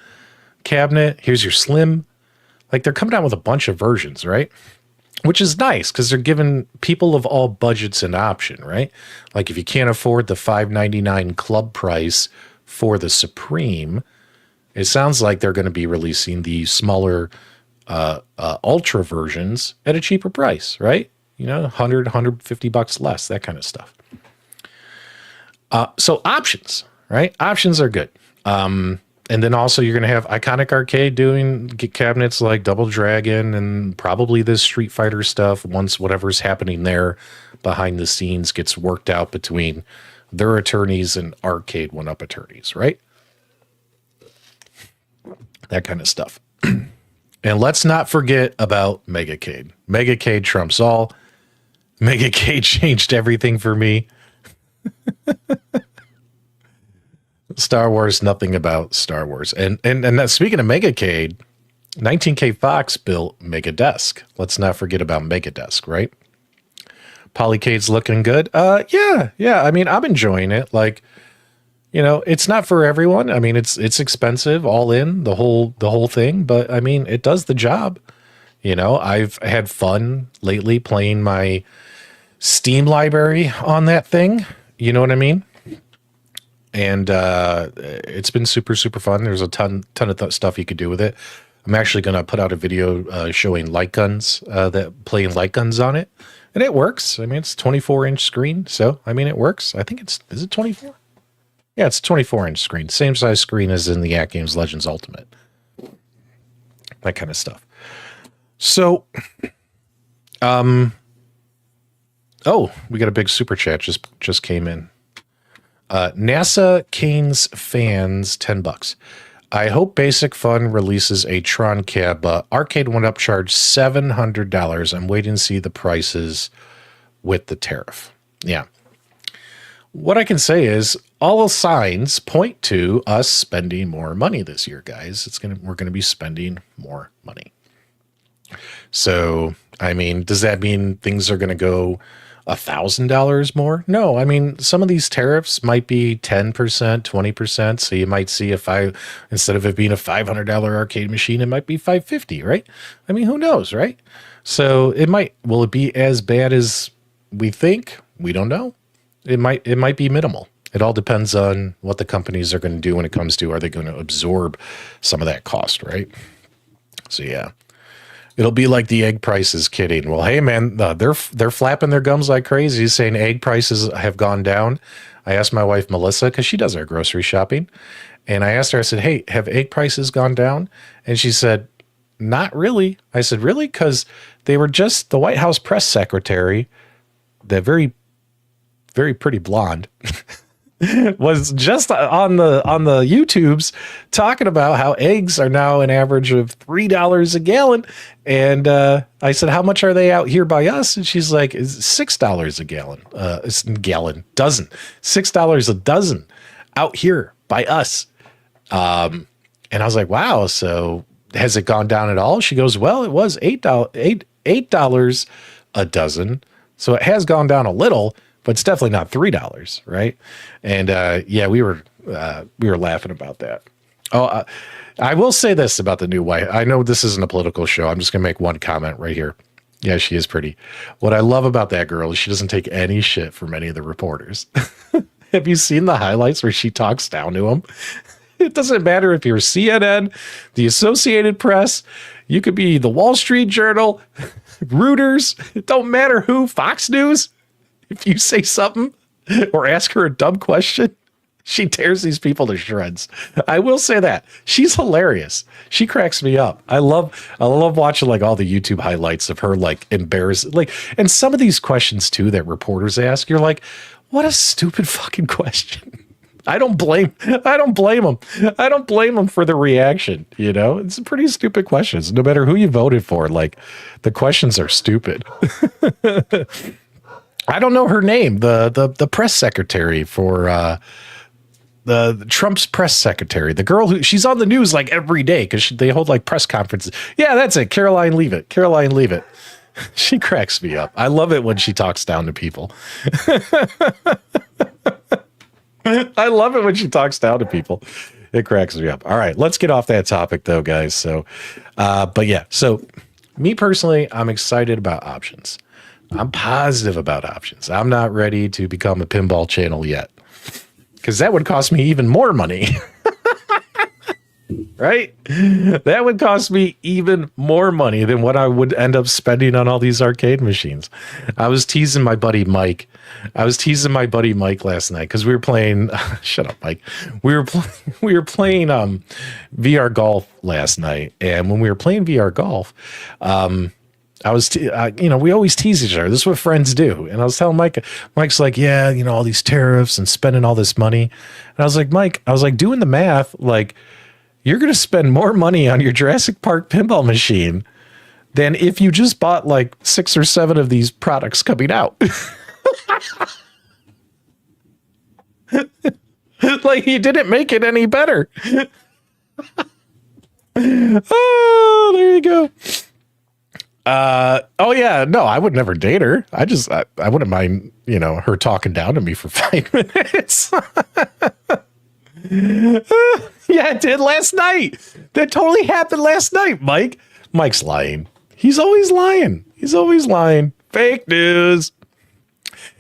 cabinet, here's your Slim. Like, they're coming out with a bunch of versions, right? Which is nice because they're giving people of all budgets an option, right? Like, if you can't afford the $5.99 club price for the Supreme, it sounds like they're going to be releasing the smaller Ultra versions at a cheaper price, right? You know, 100, 150 bucks less, that kind of stuff. So options, right? Options are good. And then also you're going to have Iconic Arcade doing cabinets like Double Dragon and probably this Street Fighter stuff once whatever's happening there behind the scenes gets worked out between their attorneys and Arcade1Up attorneys, right? That kind of stuff. And let's not forget about Megacade. Megacade trumps all. Megacade changed everything for me. Star Wars, nothing about Star Wars. And speaking of Megacade, 19K Fox built Megadesk. Let's not forget about Megadesk, right? Polycade's looking good. Yeah. I mean, I'm enjoying it. Like, you know, it's not for everyone. I mean, it's expensive all in, the whole thing, but I mean, it does the job. You know, I've had fun lately playing my Steam library on that thing. You know what I mean? And it's been super, super fun. There's a ton of stuff you could do with it. I'm actually going to put out a video showing light guns, playing light guns on it. And it works. I mean, it's 24-inch screen. So, I mean, it works. I think is it 24? Yeah, it's a 24-inch screen. Same size screen as in the AtGames Legends Ultimate. That kind of stuff. So, we got a big super chat just came in. NASA Canes fans, $10. I hope Basic Fun releases a Tron cab, but Arcade1Up charged $700. I'm waiting to see the prices with the tariff. Yeah. What I can say is all signs point to us spending more money this year, guys. We're gonna be spending more money. So, I mean, does that mean things are gonna go $1,000 more? No, I mean, some of these tariffs might be 10%, 20%. So you might see instead of it being a $500 arcade machine, it might be $550, right? I mean, who knows, right? So will it be as bad as we think? We don't know. It might be minimal. It all depends on what the companies are going to do when it comes to, are they going to absorb some of that cost, right? So yeah. It'll be like the egg prices kidding. Well, hey man, they're flapping their gums like crazy, saying egg prices have gone down. I asked my wife Melissa because she does our grocery shopping, and I asked her. I said, "Hey, have egg prices gone down?" And she said, "Not really." I said, "Really?" Because they were just the White House press secretary, that very, very pretty blonde. was just on the YouTubes talking about how eggs are now an average of $3 a gallon. And I said, how much are they out here by us? And she's like, it's $6 a gallon. Dozen. $6 a dozen out here by us. And I was like, wow. So has it gone down at all? She goes, well, it was $8 a dozen. So it has gone down a little, but it's definitely not $3, right? And yeah, we were laughing about that. Oh, I will say this about the new wife. I know this isn't a political show. I'm just gonna make one comment right here. Yeah, she is pretty. What I love about that girl is she doesn't take any shit from any of the reporters. Have you seen the highlights where she talks down to them? It doesn't matter if you're CNN, the Associated Press, you could be the Wall Street Journal, Reuters. It don't matter who, Fox News. If you say something or ask her a dumb question, she tears these people to shreds. I will say that. She's hilarious. She cracks me up. I love watching like all the YouTube highlights of her like embarrassed, like, and some of these questions too that reporters ask, you're like, what a stupid fucking question. I don't blame them. I don't blame them for the reaction. You know, it's pretty stupid questions. No matter who you voted for, like the questions are stupid. I don't know her name. The press secretary for the Trump's press secretary, the girl who she's on the news like every day because they hold like press conferences. Yeah, that's it. Caroline Leavitt. She cracks me up. I love it when she talks down to people. I love it when she talks down to people. It cracks me up. All right, let's get off that topic though, guys. So, but yeah, so me personally, I'm excited about options. I'm positive about options. I'm not ready to become a pinball channel yet because that would cost me even more money. Right? That would cost me even more money than what I would end up spending on all these arcade machines. I was teasing my buddy Mike. Last night because we were playing. Shut up, Mike. We were playing VR golf last night, and when we were playing VR golf, I was, we always tease each other. This is what friends do. And I was telling Mike, Mike's like, yeah, all these tariffs and spending all this money. And I was like, Mike, doing the math, like, you're going to spend more money on your Jurassic Park pinball machine than if you just bought like 6 or 7 of these products coming out. Like, he didn't make it any better. Oh, there you go. Oh yeah, no, I would never date her. I wouldn't mind, her talking down to me for 5 minutes. Yeah, it did last night. That totally happened last night, Mike. Mike's lying. He's always lying. Fake news.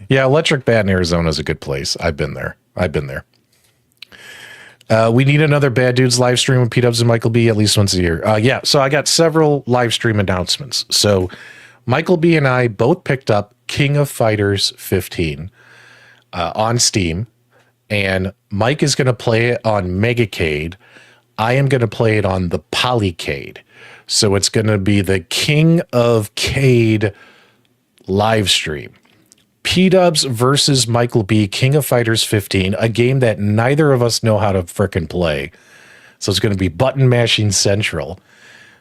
Yeah, Electric Bat in Arizona is a good place. I've been there. We need another Bad Dudes live stream with PDubs and Michael B at least once a year. Yeah, so I got several live stream announcements. So Michael B and I both picked up King of Fighters 15 on Steam, and Mike is going to play it on Megacade. I am going to play it on the Polycade. So it's going to be the King of Cade live stream. PDubs versus Michael B, King of Fighters 15, a game that neither of us know how to frickin' play. So it's going to be button mashing central.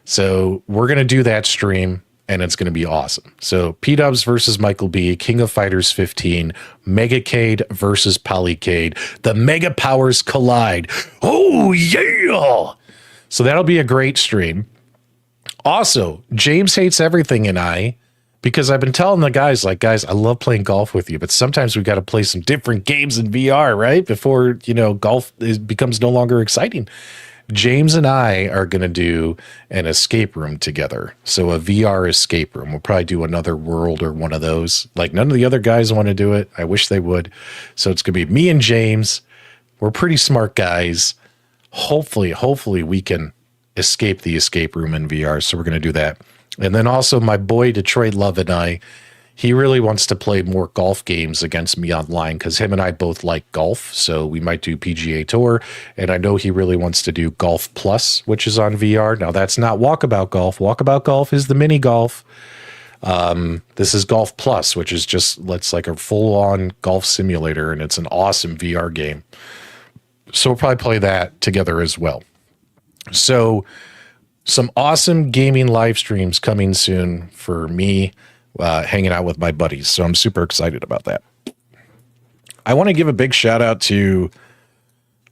So we're going to do that stream, and it's going to be awesome. So PDubs versus Michael B, King of Fighters 15, Megacade versus Polycade. The mega powers collide. Oh, yeah! So that'll be a great stream. Also, James Hates Everything and I, because I've been telling the guys, like, guys, I love playing golf with you, but sometimes we got to play some different games in VR, right? Before, golf becomes no longer exciting. James and I are going to do an escape room together. So a VR escape room. We'll probably do Another World or one of those. Like, none of the other guys want to do it. I wish they would. So it's going to be me and James. We're pretty smart guys. Hopefully we can escape the escape room in VR. So we're going to do that. And then also my boy Detroit Love and I, he really wants to play more golf games against me online because him and I both like golf. So we might do PGA Tour. And I know he really wants to do Golf Plus, which is on VR. Now, that's not Walkabout Golf. Walkabout Golf is the mini golf. This is Golf Plus, which is just, it's like a full-on golf simulator, and it's an awesome VR game. So we'll probably play that together as well. So some awesome gaming live streams coming soon for me, hanging out with my buddies. So I'm super excited about that. I want to give a big shout out to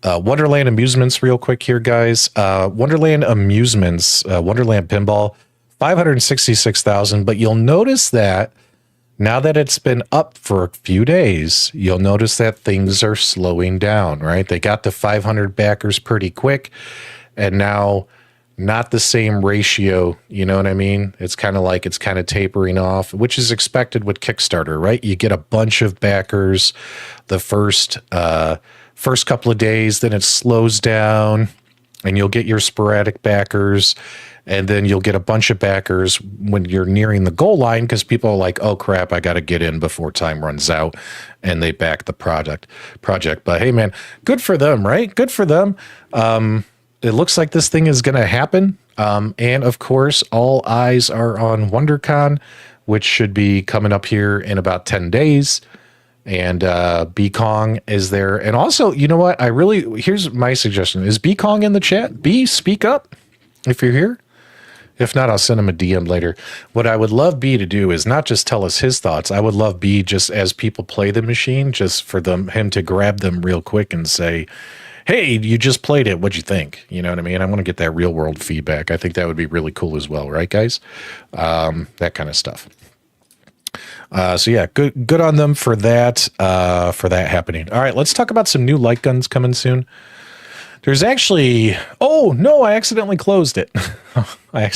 Wonderland Amusements real quick here, guys. Wonderland Amusements, Wonderland Pinball, 566,000. But you'll notice that now that it's been up for a few days, you'll notice that things are slowing down, right? They got to 500 backers pretty quick, and now not the same ratio, you know what I mean? It's kind of like it's kind of tapering off, which is expected with Kickstarter, right? You get a bunch of backers the first couple of days, then it slows down, and you'll get your sporadic backers. And then you'll get a bunch of backers when you're nearing the goal line because people are like, oh, crap, I got to get in before time runs out. And they back the project. But hey, man, good for them, right? Good for them. It looks like this thing is going to happen. And of course, all eyes are on WonderCon, which should be coming up here in about 10 days. And B Kong is there. And also, you know what? Here's my suggestion. Is B Kong in the chat? B, speak up if you're here. If not, I'll send him a DM later. What I would love B to do is not just tell us his thoughts. I would love B, just as people play the machine, just for him to grab them real quick and say, hey, you just played it. What'd you think? You know what I mean? I want to get that real world feedback. I think that would be really cool as well. Right, guys? That kind of stuff. So yeah, good on them for that happening. All right, let's talk about some new light guns coming soon. There's actually, oh no, I accidentally closed it. I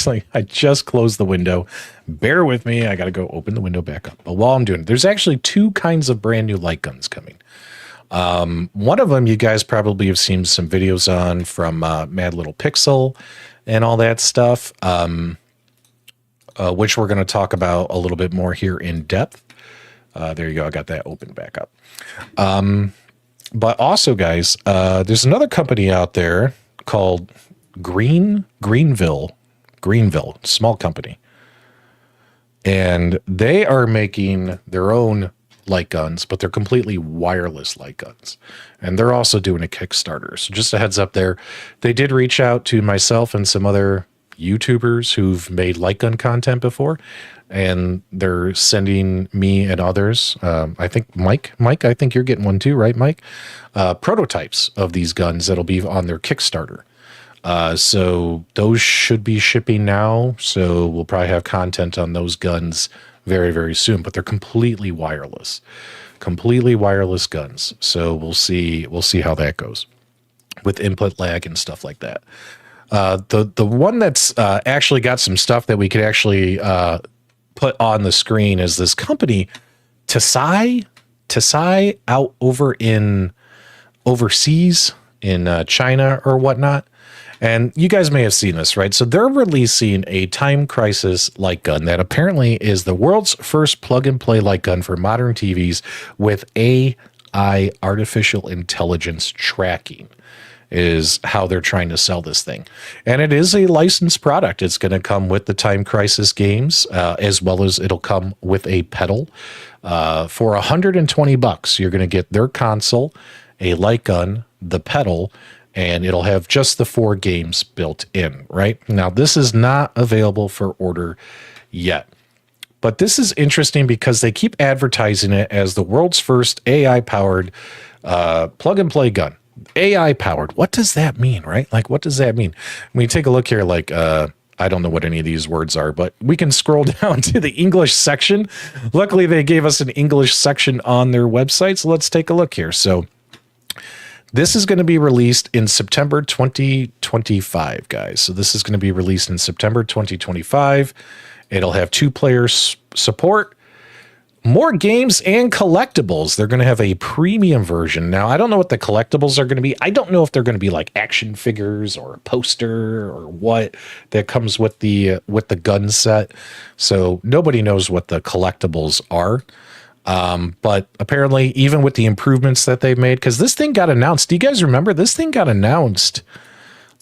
just closed the window. Bear with me. I got to go open the window back up. But while I'm doing it, there's actually two kinds of brand new light guns coming. One of them you guys probably have seen some videos on from Mad Little Pixel and all that stuff, which we're going to talk about a little bit more here in depth. There you go. I got that open back up. But also, guys, there's another company out there called Greenville, small company. And they are making their own light guns, but they're completely wireless light guns. And they're also doing a Kickstarter. So just a heads up there. They did reach out to myself and some other YouTubers who've made light gun content before, and they're sending me and others, I think Mike, I think you're getting one too, right, Mike? Prototypes of these guns that'll be on their Kickstarter. So those should be shipping now. So we'll probably have content on those guns very, very soon, but they're completely wireless guns. So we'll see how that goes with input lag and stuff like that. The one that's actually got some stuff that we could actually put on the screen is this company, Tasai out over overseas in China or whatnot. And you guys may have seen this, right? So they're releasing a Time Crisis light gun that apparently is the world's first plug-and-play light gun for modern TVs with AI, artificial intelligence tracking, is how they're trying to sell this thing. And it is a licensed product. It's going to come with the Time Crisis games, as well as it'll come with a pedal. For $120, you're going to get their console, a light gun, the pedal, and it'll have just the 4 games built in, right? Now, this is not available for order yet. But this is interesting because they keep advertising it as the world's first AI-powered plug-and-play gun. AI-powered. What does that mean, right? Like, what does that mean? When you take a look here, like, I don't know what any of these words are, but we can scroll down to the English section. Luckily, they gave us an English section on their website, so let's take a look here. So this is going to be released in September 2025, guys. So this is going to be released in September 2025. It'll have 2-player support, more games, and collectibles. They're going to have a premium version. Now, I don't know what the collectibles are going to be. I don't know if they're going to be like action figures or a poster or what that comes with the gun set. So nobody knows what the collectibles are. But apparently, even with the improvements that they've made, because this thing got announced. Do you guys remember? This thing got announced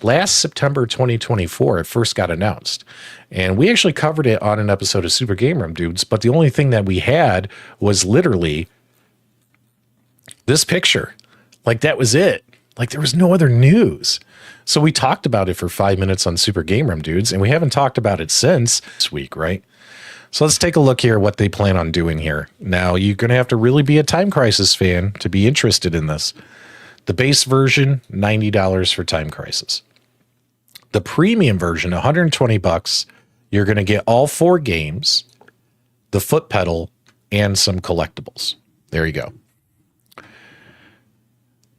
last September 2024. It first got announced. And we actually covered it on an episode of Super Game Room Dudes. But the only thing that we had was literally this picture. Like, that was it. Like, there was no other news. So we talked about it for 5 minutes on Super Game Room Dudes, and we haven't talked about it since this week, right? So let's take a look here what they plan on doing here. Now, you're going to have to really be a Time Crisis fan to be interested in this. The base version, $90 for Time Crisis. The premium version, $120. You're going to get all 4 games, the foot pedal, and some collectibles. There you go.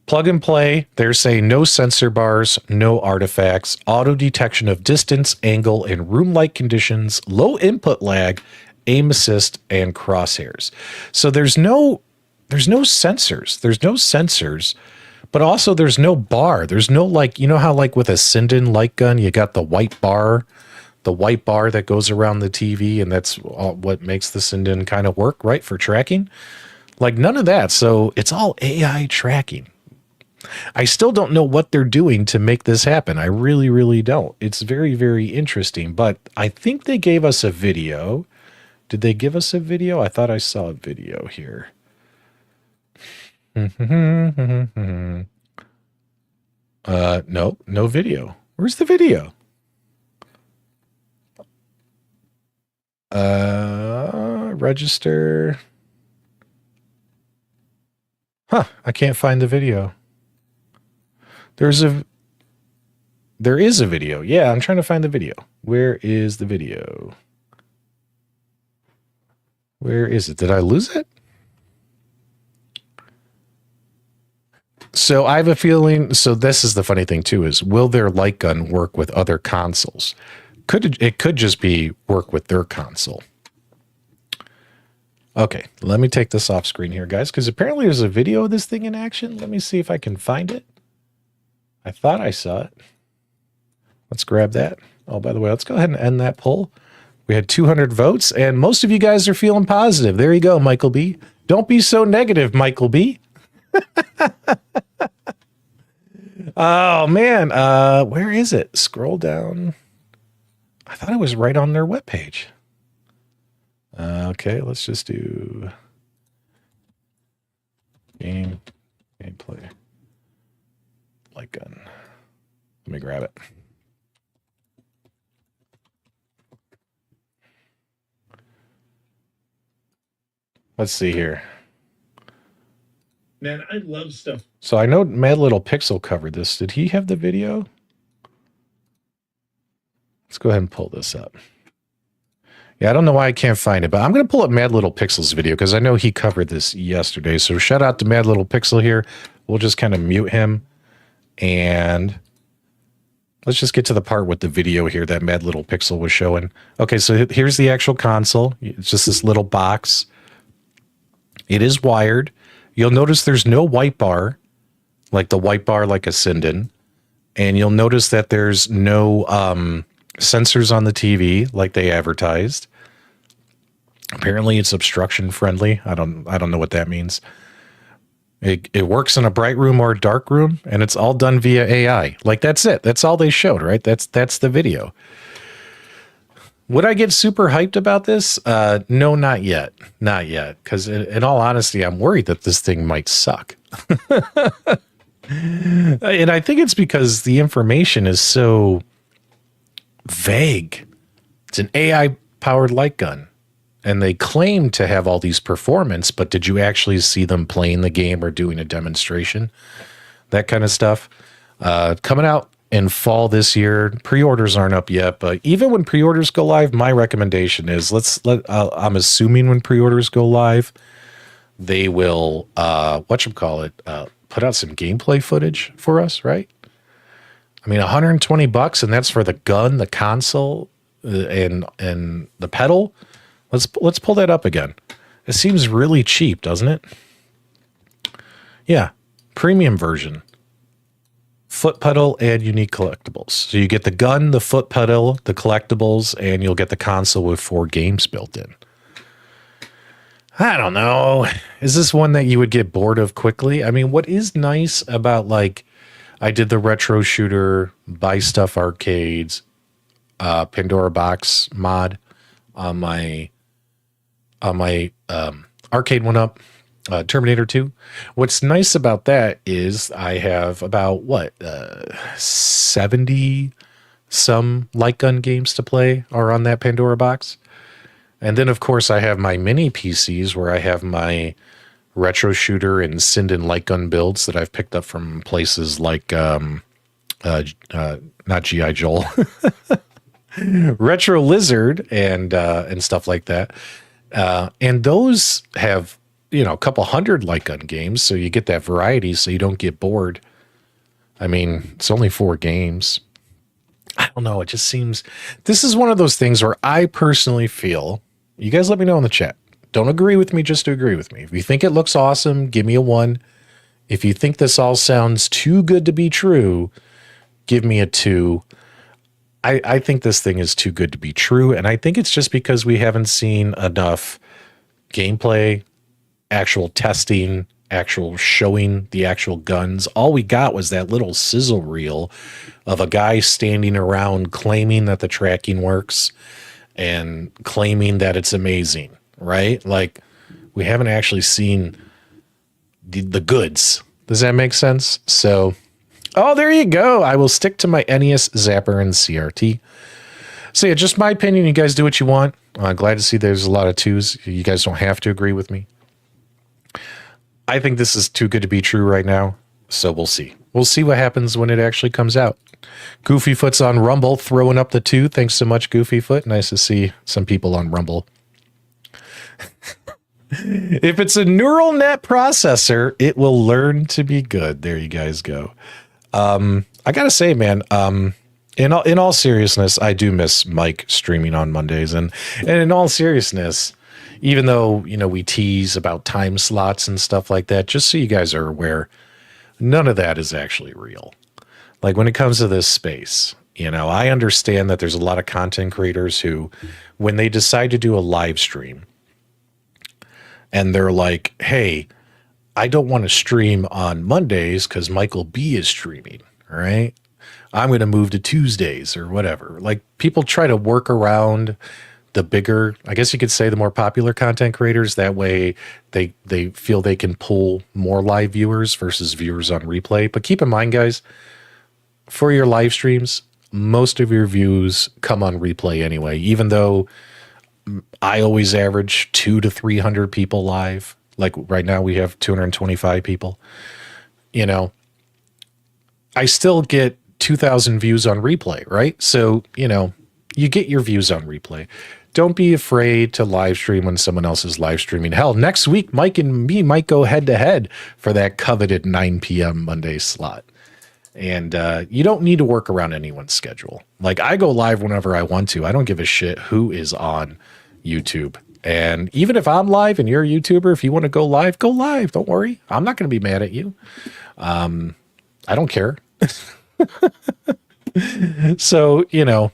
Plug and play, they're saying no sensor bars, no artifacts, auto detection of distance, angle, and room-like conditions, low input lag, aim assist, and crosshairs. So there's no sensors. There's no sensors, but also there's no bar. There's no, like, you know how like with a Sinden light gun, you got the white bar that goes around the TV, and that's what makes the Sinden kind of work, right, for tracking? Like none of that. So it's all AI tracking. I still don't know what they're doing to make this happen. I really, really don't. It's very, very interesting, but I think they gave us a video. Did they give us a video? I thought I saw a video here. No video. Where's the video? Register. Huh, I can't find the video. There is a video. Yeah, I'm trying to find the video. Where is the video? Where is it? Did I lose it? So I have a feeling, so this is the funny thing too, is will their light gun work with other consoles? It could just be work with their console. Okay, let me take this off screen here, guys, because apparently there's a video of this thing in action. Let me see if I can find it. I thought I saw it. Let's grab that. Oh, by the way, let's go ahead and end that poll. We had 200 votes, and most of you guys are feeling positive. There you go, Michael B. Don't be so negative, Michael B. Oh, man. Where is it? Scroll down. I thought it was right on their webpage. Okay, let's just do gameplay. Light gun. Let me grab it. Let's see here. Man, I love stuff. So I know Mad Little Pixel covered this. Did he have the video? Let's go ahead and pull this up. Yeah, I don't know why I can't find it, but I'm going to pull up Mad Little Pixel's video because I know he covered this yesterday. So shout out to Mad Little Pixel here. We'll just kind of mute him. And let's just get to the part with the video here that Mad Little Pixel was showing. Okay, so here's the actual console. It's just this little box. It is wired. You'll notice there's no white bar, like the white bar like a Sinden. And you'll notice that there's no sensors on the TV like they advertised. Apparently it's obstruction friendly. I don't know what that means. It works in a bright room or a dark room, and it's all done via AI. Like, that's it. That's all they showed, right? That's the video. Would I get super hyped about this? No, not yet. Not yet. Because in all honesty, I'm worried that this thing might suck. And I think it's because the information is so vague. It's an AI-powered light gun. And they claim to have all these performance, but did you actually see them playing the game or doing a demonstration? That kind of stuff. Coming out in fall this year. Pre-orders aren't up yet, but even when pre-orders go live, my recommendation is I'm assuming when pre-orders go live, they will, put out some gameplay footage for us, right? I mean, $120, and that's for the gun, the console, and the pedal. Let's pull that up again. It seems really cheap, doesn't it? Yeah, premium version. Foot pedal and unique collectibles. So you get the gun, the foot pedal, the collectibles, and you'll get the console with 4 games built in. I don't know. Is this one that you would get bored of quickly? I mean, what is nice about, like, I did the retro shooter, buy stuff arcades, Pandora box mod on my Arcade1Up, Terminator 2. What's nice about that is I have about 70 some light gun games to play are on that Pandora box. And then of course I have my mini PCs where I have my retro shooter and Sinden light gun builds that I've picked up from places like not GI Joel, Retro Lizard, and stuff like that. And those have, you know, a couple hundred light gun games, so you get that variety, so you don't get bored. I mean, it's only 4 games. I don't know. It just seems, this is one of those things where I personally feel, you guys let me know in the chat. Don't agree with me just to agree with me. If you think it looks awesome, give me a 1. If you think this all sounds too good to be true, give me a 2. I think this thing is too good to be true. And I think it's just because we haven't seen enough gameplay, actual testing, actual showing the actual guns. All we got was that little sizzle reel of a guy standing around claiming that the tracking works and claiming that it's amazing, right? Like, we haven't actually seen the goods. Does that make sense? So, oh, there you go. I will stick to my NES Zapper and CRT. So yeah, just my opinion. You guys do what you want. Glad to see there's a lot of 2s. You guys don't have to agree with me. I think this is too good to be true right now, so we'll see. We'll see what happens when it actually comes out. Goofyfoot's on Rumble, throwing up the 2. Thanks so much, Goofyfoot. Nice to see some people on Rumble. If it's a neural net processor, it will learn to be good. There you guys go. I gotta say, man, in all seriousness, I do miss Mike streaming on Mondays, and in all seriousness, even though, you know, we tease about time slots and stuff like that, just so you guys are aware, none of that is actually real. Like, when it comes to this space, you know, I understand that there's a lot of content creators who, when they decide to do a live stream and they're like, hey, I don't want to stream on Mondays because Michael B is streaming, right? I'm going to move to Tuesdays or whatever. Like, people try to work around the bigger, I guess you could say, the more popular content creators. That way they feel they can pull more live viewers versus viewers on replay. But keep in mind, guys, for your live streams, most of your views come on replay anyway, even though I always average 200 to 300 people live. Like right now we have 225 people, you know, I still get 2,000 views on replay, right? So, you know, you get your views on replay. Don't be afraid to live stream when someone else is live streaming. Hell, next week, Mike and me might go head to head for that coveted 9 p.m. Monday slot. And you don't need to work around anyone's schedule. Like, I go live whenever I want to. I don't give a shit who is on YouTube. And even if I'm live and you're a YouTuber, if you want to go live, go live. Don't worry. I'm not going to be mad at you. I don't care. So, you know,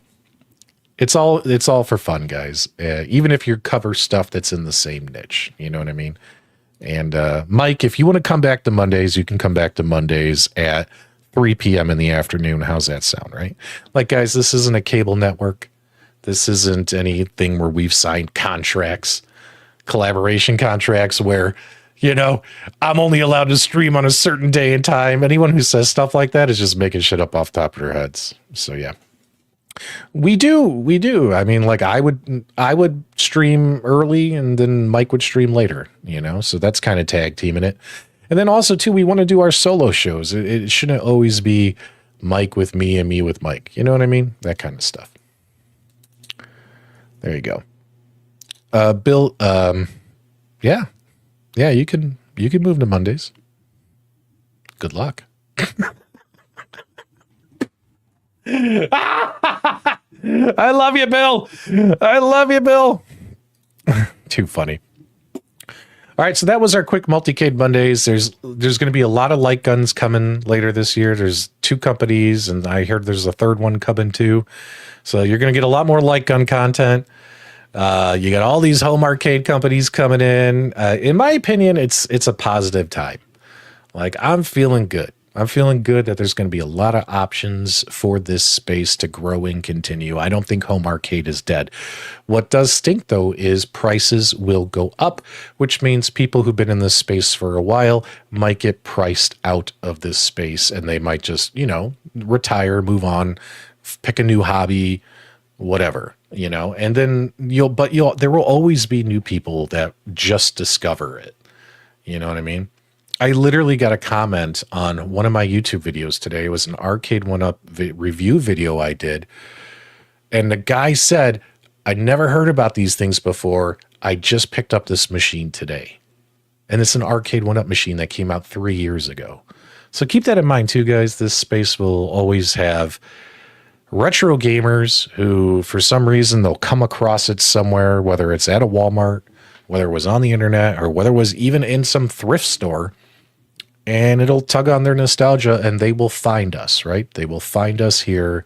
it's all for fun, guys. Even if you cover stuff that's in the same niche, you know what I mean? And Mike, if you want to come back to Mondays, you can come back to Mondays at 3 p.m. in the afternoon. How's that sound, right? Like, guys, this isn't a cable network. This isn't anything where we've signed contracts, collaboration contracts where, you know, I'm only allowed to stream on a certain day and time. Anyone who says stuff like that is just making shit up off the top of their heads. So yeah. We do. I mean, like, I would stream early and then Mike would stream later, you know, so that's kind of tag teaming it. And then also too, we want to do our solo shows. It shouldn't always be Mike with me and me with Mike. You know what I mean? That kind of stuff. There you go. Bill, yeah, you can move to Mondays. Good luck. I love you, Bill. I love you, Bill. Too funny. All right, so that was our quick Multicade Mondays. There's going to be a lot of light guns coming later this year. There's 2 companies, and I heard there's a 3rd one coming too. So you're going to get a lot more light gun content. You got all these home arcade companies coming in. In my opinion, it's a positive time. Like, I'm feeling good. I'm feeling good that there's going to be a lot of options for this space to grow and continue. I don't think home arcade is dead. What does stink, though, is prices will go up, which means people who've been in this space for a while might get priced out of this space, and they might just, you know, retire, move on, pick a new hobby, whatever, you know. And then there will always be new people that just discover it. You know what I mean? I literally got a comment on one of my YouTube videos today. It was an Arcade1Up review video I did. And the guy said, I never heard about these things before. I just picked up this machine today. And it's an Arcade1Up machine that came out 3 years ago. So keep that in mind too, guys. This space will always have retro gamers who, for some reason, they'll come across it somewhere, whether it's at a Walmart, whether it was on the internet, or whether it was even in some thrift store, and it'll tug on their nostalgia, and they will find us, right? They will find us here,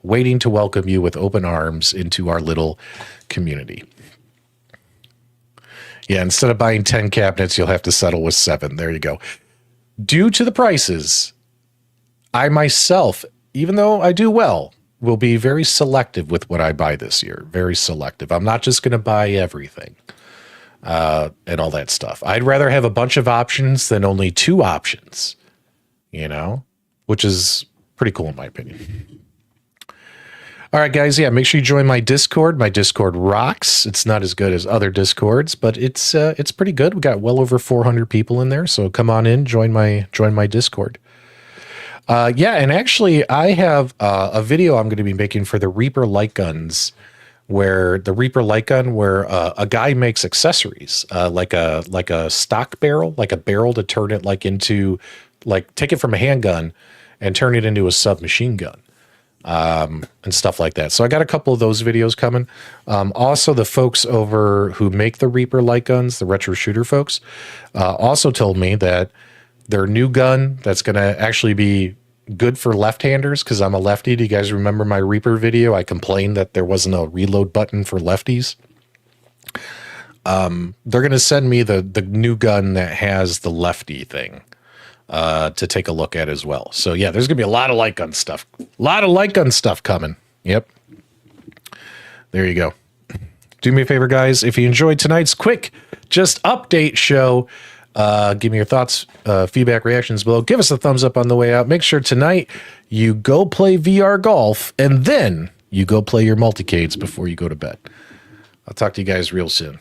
waiting to welcome you with open arms into our little community. Yeah, instead of buying 10 cabinets, you'll have to settle with 7. There you go. Due to the prices, I myself, even though I do well, will be very selective with what I buy this year. Very selective. I'm not just going to buy everything and all that stuff. I'd rather have a bunch of options than only 2 options, you know, which is pretty cool in my opinion. All right, guys. Yeah, make sure you join my Discord. My Discord rocks. It's not as good as other Discords, but it's pretty good. We got well over 400 people in there, so come on in, join my Discord. Yeah, and actually, I have a video I'm going to be making for the Reaper light guns, where a guy makes accessories, like a stock barrel, like a barrel to turn it into, take it from a handgun and turn it into a submachine gun. And stuff like that. So I got a couple of those videos coming. Also, the folks over who make the Reaper light guns, the retro shooter folks, also told me that their new gun that's going to actually be good for left-handers, because I'm a lefty. Do you guys remember my Reaper video? I complained that there wasn't a reload button for lefties. They're going to send me the new gun that has the lefty thing to take a look at as well. So yeah, there's gonna be a lot of light gun stuff. A lot of light gun stuff coming. Yep. There you go. Do me a favor, guys. If you enjoyed tonight's quick just update show, give me your thoughts, feedback, reactions below. Give us a thumbs up on the way out. Make sure tonight you go play VR golf, and then you go play your multicades before you go to bed. I'll talk to you guys real soon.